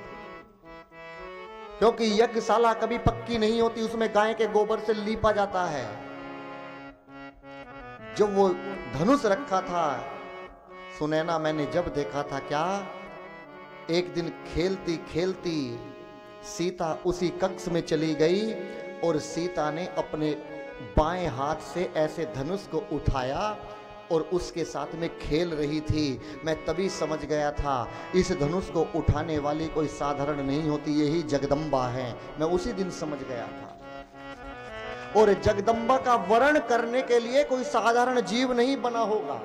क्योंकि यज्ञशाला कभी पक्की नहीं होती, उसमें गाय के गोबर से लीपा जाता है। जब वो धनुष रखा था, सुनैना मैंने जब देखा था, क्या एक दिन खेलती खेलती सीता उसी कक्ष में चली गई और सीता ने अपने बाएं हाथ से ऐसे धनुष को उठाया और उसके साथ में खेल रही थी। मैं तभी समझ गया था इस धनुष को उठाने वाली कोई साधारण नहीं होती, यही जगदम्बा है। मैं उसी दिन समझ गया था। और जगदम्बा का वर्ण करने के लिए कोई साधारण जीव नहीं बना होगा।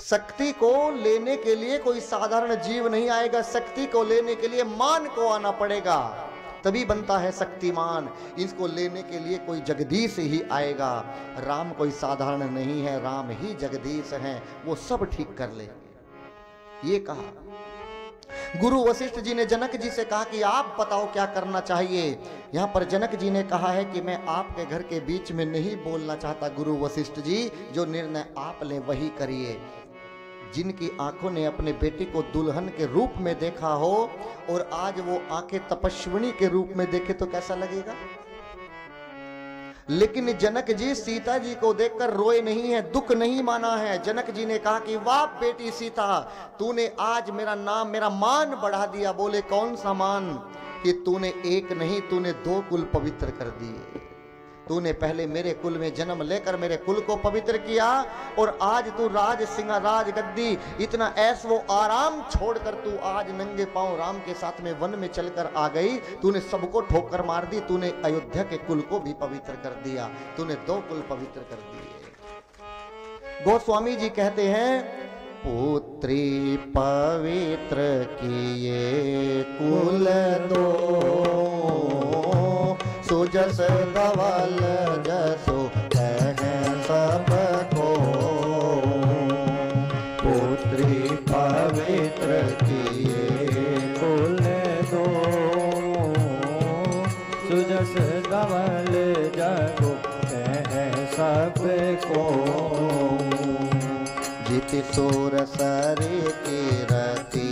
शक्ति को लेने के लिए कोई साधारण जीव नहीं आएगा। शक्ति को लेने के लिए मान को आना पड़ेगा, तभी बनता है शक्तिमान। इसको लेने के लिए कोई जगदीश ही आएगा। राम कोई साधारण नहीं है, राम ही जगदीश हैं, वो सब ठीक कर लेंगे। ये कहा। गुरु वशिष्ठ जी ने जनक जी से कहा कि आप बताओ क्या करना चाहिए। यहाँ पर जनक जी ने कहा है कि मैं आपके घर के बीच में नहीं बोलना चाहता गुरु वशिष्ठ जी, जो निर्णय आप ले वही करिए। जिनकी आंखों ने अपने बेटे को दुल्हन के रूप में देखा हो और आज वो आंखें तपस्विनी के रूप में देखे तो कैसा लगेगा। लेकिन जनक जी सीता जी को देखकर रोए नहीं है, दुख नहीं माना है। जनक जी ने कहा कि वाह बेटी सीता, तूने आज मेरा नाम, मेरा मान बढ़ा दिया। बोले कौन सा मान? कि तूने एक नहीं, तूने 2 कुल पवित्र कर दिए। तूने पहले मेरे कुल में जन्म लेकर मेरे कुल को पवित्र किया और आज तू राज सिंह राज गद्दी, इतना ऐश वो आराम छोड़कर तू आज नंगे पांव राम के साथ में वन में चलकर आ गई। तूने सबको ठोकर मार दी। तूने अयोध्या के कुल को भी पवित्र कर दिया। तूने 2 कुल पवित्र कर दिए। गोस्वामी जी कहते हैं पुत्री पवित्र किए कुल दो, सुजस धवल जसो कह सबको। पुत्री पवित्र किए कुल दो, सुजस धवल जसो कह सबको। जिति सुर सरि कीरति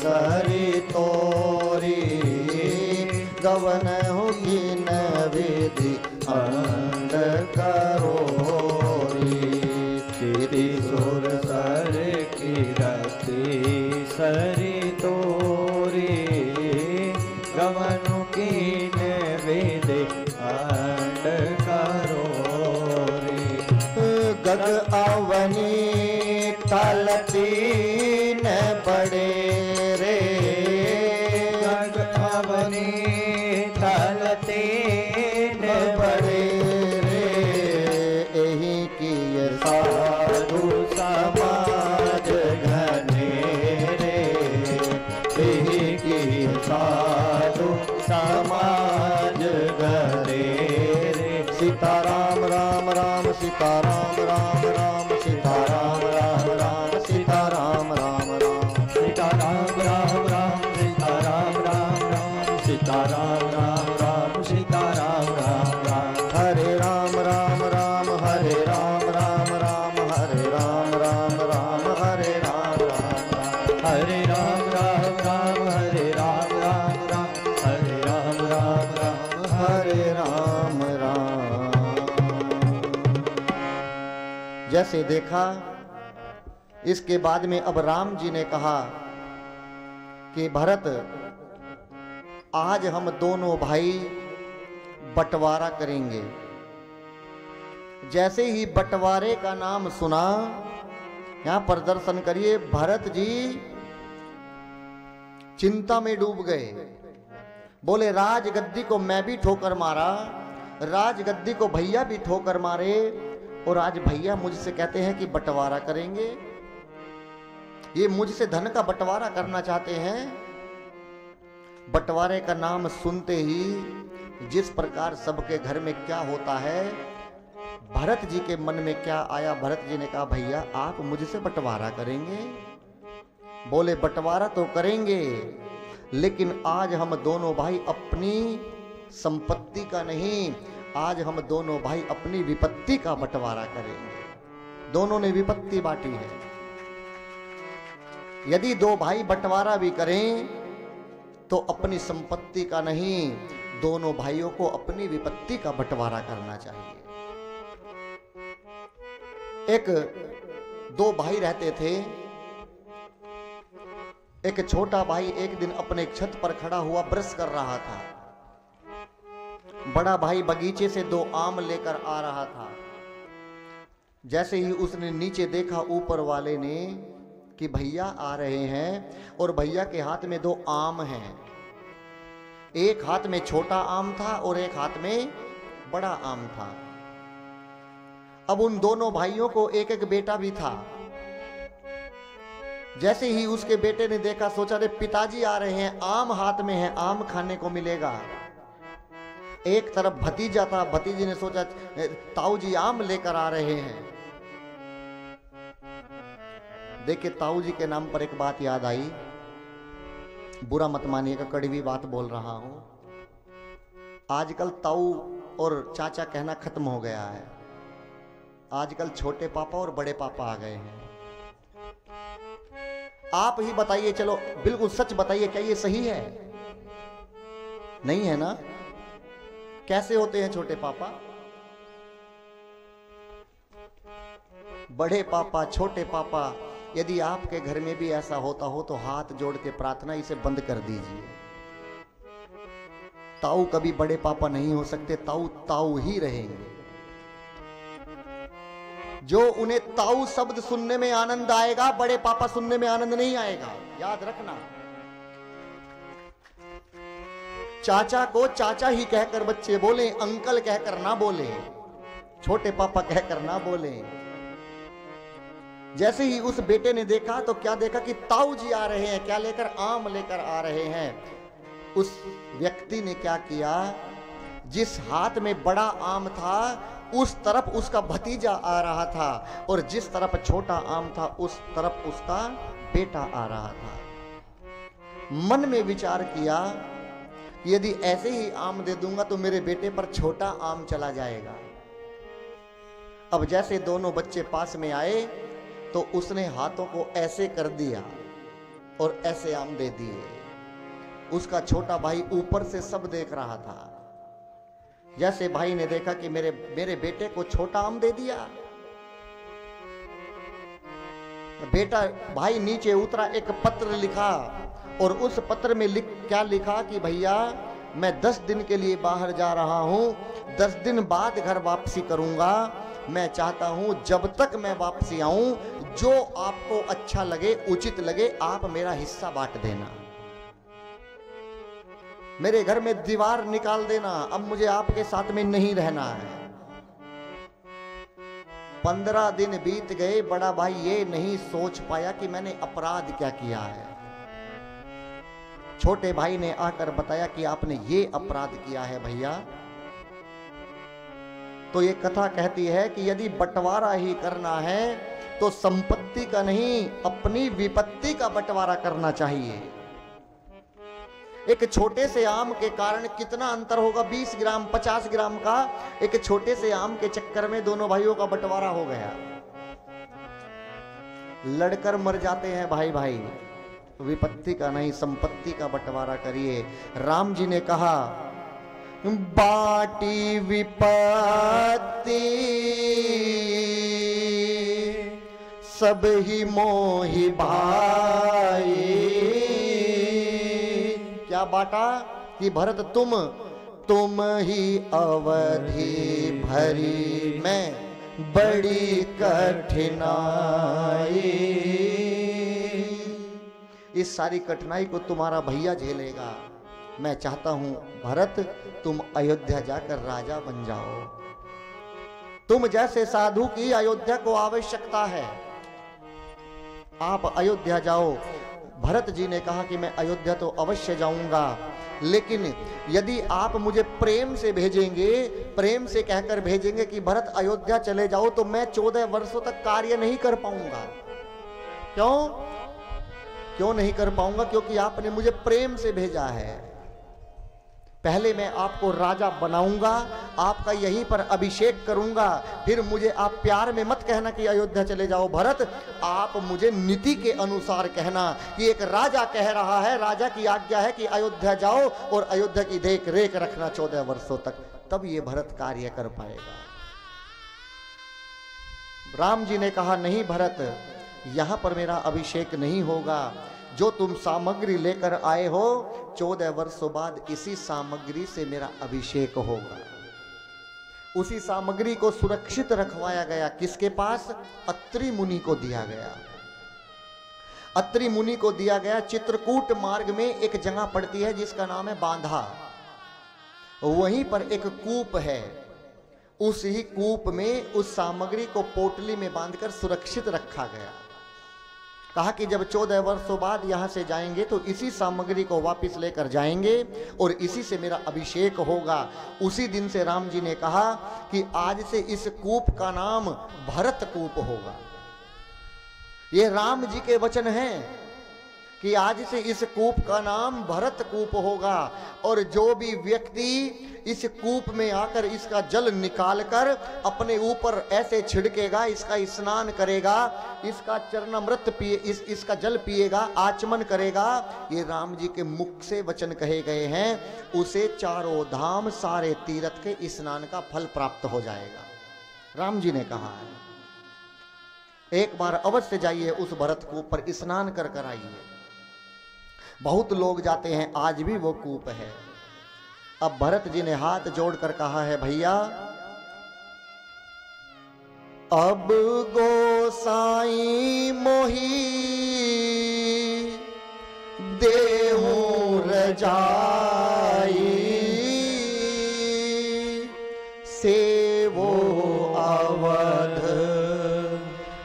सरि तोरी, गवन हुकीन विधि अंध करोरी। जिति सुर सरि कीरति सरि तोरी, गवन हुकीन विधि अंध करोरी। गग अवनी तल तीन बड़े रे, गग अवनी तल तीन बड़े रे। यही की साधु समाज घने रे, यही की साधु समाज घने रे। सीताराम राम राम सीताराम राम राम सीताराम राम राम सीताराम राम राम सीताराम राम राम सीताराम राम राम सीताराम राम राम सीताराम राम राम। हरे राम राम राम हरे राम राम राम हरे राम राम राम हरे राम राम राम। हरे राम राम राम हरे राम राम राम हरे राम राम राम हरे राम राम। जैसे देखा, इसके बाद में अब राम जी ने कहा कि भरत, आज हम दोनों भाई बंटवारा करेंगे। जैसे ही बंटवारे का नाम सुना, यहां पर दर्शन करिए, भरत जी चिंता में डूब गए। बोले राजगद्दी को मैं भी ठोकर मारा, राजगद्दी को भैया भी ठोकर मारे, और आज भैया मुझसे कहते हैं कि बंटवारा करेंगे। ये मुझसे धन का बंटवारा करना चाहते हैं। बंटवारे का नाम सुनते ही जिस प्रकार सबके घर में क्या होता है, भरत जी के मन में क्या आया। भरत जी ने कहा, भैया आप मुझसे बंटवारा करेंगे? बोले बंटवारा तो करेंगे, लेकिन आज हम दोनों भाई अपनी संपत्ति का नहीं, आज हम दोनों भाई अपनी विपत्ति का बंटवारा करेंगे। दोनों ने विपत्ति बांटी है। यदि दो भाई बंटवारा भी करें तो अपनी संपत्ति का नहीं, दोनों भाइयों को अपनी विपत्ति का बंटवारा करना चाहिए। एक दो भाई रहते थे। एक छोटा भाई एक दिन अपने छत पर खड़ा हुआ ब्रश कर रहा था। बड़ा भाई बगीचे से दो आम लेकर आ रहा था। जैसे ही उसने नीचे देखा ऊपर वाले ने कि भैया आ रहे हैं, और भैया के हाथ में दो आम हैं। एक हाथ में छोटा आम था और एक हाथ में बड़ा आम था। अब उन दोनों भाइयों को एक एक बेटा भी था। जैसे ही उसके बेटे ने देखा, सोचा रे पिताजी आ रहे हैं, आम हाथ में है, आम खाने को मिलेगा। एक तरफ भतीजा था, भतीजे ने सोचा ताऊ जी आम लेकर आ रहे हैं। देखिए, ताऊ जी के नाम पर एक बात याद आई, बुरा मत मानिएगा, कड़वी बात बोल रहा हूं। आजकल ताऊ और चाचा कहना खत्म हो गया है। आजकल छोटे पापा और बड़े पापा आ गए हैं। आप ही बताइए, चलो बिल्कुल सच बताइए, क्या ये सही है? नहीं है ना? कैसे होते हैं छोटे पापा? बड़े पापा, छोटे पापा, यदि आपके घर में भी ऐसा होता हो तो हाथ जोड़ के प्रार्थना, इसे बंद कर दीजिए। ताऊ कभी बड़े पापा नहीं हो सकते, ताऊ ताऊ ही रहेंगे। जो उन्हें ताऊ शब्द सुनने में आनंद आएगा, बड़े पापा सुनने में आनंद नहीं आएगा, याद रखना। चाचा को चाचा ही कहकर बच्चे बोले, अंकल कहकर ना बोले, छोटे पापा कहकर ना बोले। जैसे ही उस बेटे ने देखा तो क्या देखा कि ताऊ जी आ रहे हैं, क्या लेकर? आम लेकर आ रहे हैं। उस व्यक्ति ने क्या किया, जिस हाथ में बड़ा आम था उस तरफ उसका भतीजा आ रहा था, और जिस तरफ छोटा आम था उस तरफ उसका बेटा आ रहा था। मन में विचार किया कि यदि ऐसे ही आम दे दूंगा तो मेरे बेटे पर छोटा आम चला जाएगा। अब जैसे दोनों बच्चे पास में आए तो उसने हाथों को ऐसे कर दिया और ऐसे आम दे दिए। उसका छोटा भाई ऊपर से सब देख रहा था। जैसे भाई ने देखा कि मेरे बेटे को छोटा आम दे दिया, बेटा भाई नीचे उतरा, एक पत्र लिखा, और उस पत्र में क्या लिखा कि भैया मैं 10 दिन के लिए बाहर जा रहा हूं, 10 दिन बाद घर वापसी करूंगा। मैं चाहता हूं जब तक मैं वापसी आऊं, जो आपको अच्छा लगे, उचित लगे, आप मेरा हिस्सा बांट देना। मेरे घर में दीवार निकाल देना, अब मुझे आपके साथ में नहीं रहना है। 15 दिन बीत गए, बड़ा भाई ये नहीं सोच पाया कि मैंने अपराध क्या किया है। छोटे भाई ने आकर बताया कि आपने ये अपराध किया है भैया। तो ये कथा कहती है कि यदि बंटवारा ही करना है तो संपत्ति का नहीं, अपनी विपत्ति का बंटवारा करना चाहिए। एक छोटे से आम के कारण कितना अंतर होगा, 20 ग्राम 50 ग्राम का, एक छोटे से आम के चक्कर में दोनों भाइयों का बंटवारा हो गया। लड़कर मर जाते हैं भाई भाई। विपत्ति का नहीं, संपत्ति का बंटवारा करिए। राम जी ने कहा बाटी विपत्ति सब ही मोहि भाई। क्या बाटा कि भरत तुम ही अवधि भरी में बड़ी कठिनाई। इस सारी कठिनाई को तुम्हारा भैया झेलेगा। मैं चाहता हूं भरत तुम अयोध्या जाकर राजा बन जाओ। तुम जैसे साधु की अयोध्या को आवश्यकता है, आप अयोध्या जाओ। भरत जी ने कहा कि मैं अयोध्या तो अवश्य जाऊंगा, लेकिन यदि आप मुझे प्रेम से भेजेंगे, प्रेम से कहकर भेजेंगे कि भरत अयोध्या चले जाओ, तो मैं 14 वर्षों तक कार्य नहीं कर पाऊंगा। क्यों नहीं कर पाऊंगा? क्योंकि आपने मुझे प्रेम से भेजा है। पहले मैं आपको राजा बनाऊंगा, आपका यहीं पर अभिषेक करूंगा, फिर मुझे आप प्यार में मत कहना कि अयोध्या चले जाओ भरत, आप मुझे नीति के अनुसार कहना कि एक राजा कह रहा है, राजा की आज्ञा है कि अयोध्या जाओ और अयोध्या की देख रेख रखना 14 वर्षों तक, तब ये भरत कार्य कर पाएगा। राम जी ने कहा नहीं भरत, यहां पर मेरा अभिषेक नहीं होगा। जो तुम सामग्री लेकर आए हो, 14 वर्षों बाद इसी सामग्री से मेरा अभिषेक होगा। उसी सामग्री को सुरक्षित रखवाया गया। किसके पास? अत्रि मुनि को दिया गया। अत्रि मुनि को दिया गया। चित्रकूट मार्ग में एक जगह पड़ती है जिसका नाम है बांधा। वहीं पर एक कूप है। उस ही कूप में उस सामग्री को पोटली में बांधकर सुरक्षित रखा गया। कहा कि जब 14 वर्षों बाद यहां से जाएंगे तो इसी सामग्री को वापस लेकर जाएंगे और इसी से मेरा अभिषेक होगा। उसी दिन से राम जी ने कहा कि आज से इस कूप का नाम भरत कूप होगा। ये राम जी के वचन हैं कि आज से इस कूप का नाम भरत कूप होगा। और जो भी व्यक्ति इस कूप में आकर इसका जल निकालकर अपने ऊपर ऐसे छिड़केगा, इसका स्नान करेगा, इसका चरणामृत पिए, इसका जल पिएगा, आचमन करेगा, ये राम जी के मुख से वचन कहे गए हैं, उसे चारों धाम सारे तीर्थ के स्नान का फल प्राप्त हो जाएगा। राम जी ने कहा है एक बार अवश्य जाइए उस भरत कूप पर स्नान कर कर आइए। बहुत लोग जाते हैं, आज भी वो कूप है। अब भरत जी ने हाथ जोड़कर कहा है भैया अब गोसाई मोही देहूं रजाई सेवो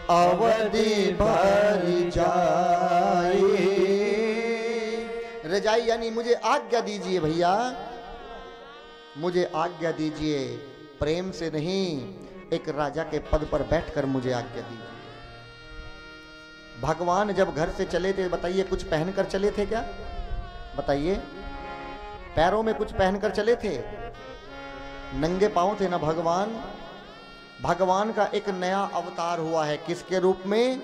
अवध यदि भर जाए। रजाई यानी मुझे आज्ञा दीजिए भैया, मुझे आज्ञा दीजिए, प्रेम से नहीं, एक राजा के पद पर बैठकर मुझे आज्ञा दीजिए। भगवान जब घर से चले थे, बताइए कुछ पहनकर चले थे क्या? बताइए, पैरों में कुछ पहनकर चले थे? नंगे पांव थे ना भगवान। भगवान का एक नया अवतार हुआ है, किसके रूप में?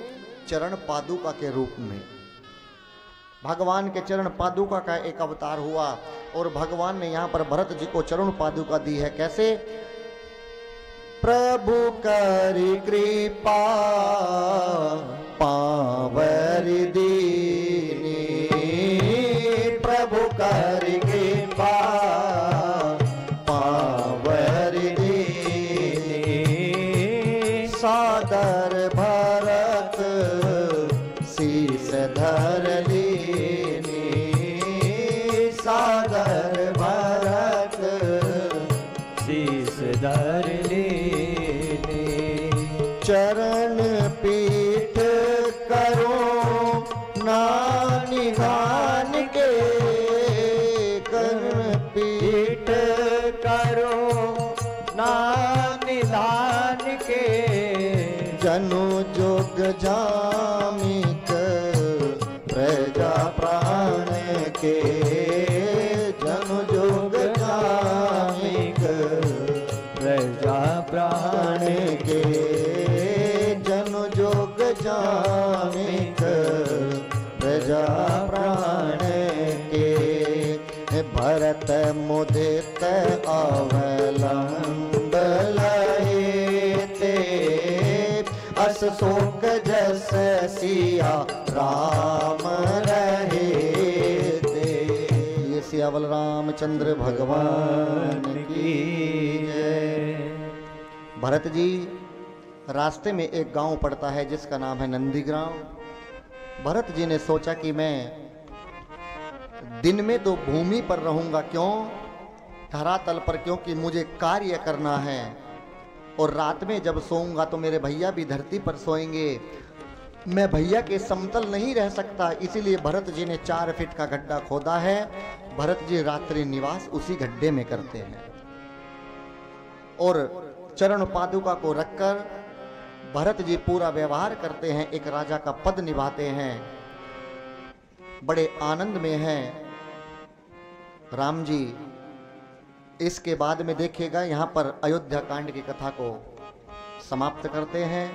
चरण पादुका के रूप में। भगवान के चरण पादुका का एक अवतार हुआ और भगवान ने यहां पर भरत जी को चरण पादुका दी है। कैसे? प्रभु करी कृपा पावर दीनी, प्रभु करी कृपा पावर दीनी, सादर भरत शीस धर लीनी, सादर भरत शीस धर लेने। चरण पीठ करो ना निधान के, करण पीठ करो ना निधान के, जनु जोग जामिक प्रजा प्राण के, जनु जोग जामिक प्रजा प्राण के, जनु जोग जामिक प्रजा प्राण के। भरत मुदित अवलंब लहे ते, अस शोक जस सिया राम रहे ते। ये सियावल रामचंद्र भगवान की जय। भरत जी, रास्ते में एक गांव पड़ता है जिसका नाम है नंदीग्राम। भरत जी ने सोचा कि मैं दिन में तो भूमि पर रहूंगा, क्यों? धरातल पर, क्योंकि मुझे कार्य करना है, और रात में जब सोऊंगा तो मेरे भैया भी धरती पर सोएंगे, मैं भैया के समतल नहीं रह सकता। इसीलिए भरत जी ने 4 फीट का गड्ढा खोदा है। भरत जी रात्रि निवास उसी गड्ढे में करते हैं और चरण पादुका को रखकर भरत जी पूरा व्यवहार करते हैं, एक राजा का पद निभाते हैं, बड़े आनंद में हैं राम जी। इसके बाद में देखिएगा, यहां पर अयोध्या कांड की कथा को समाप्त करते हैं।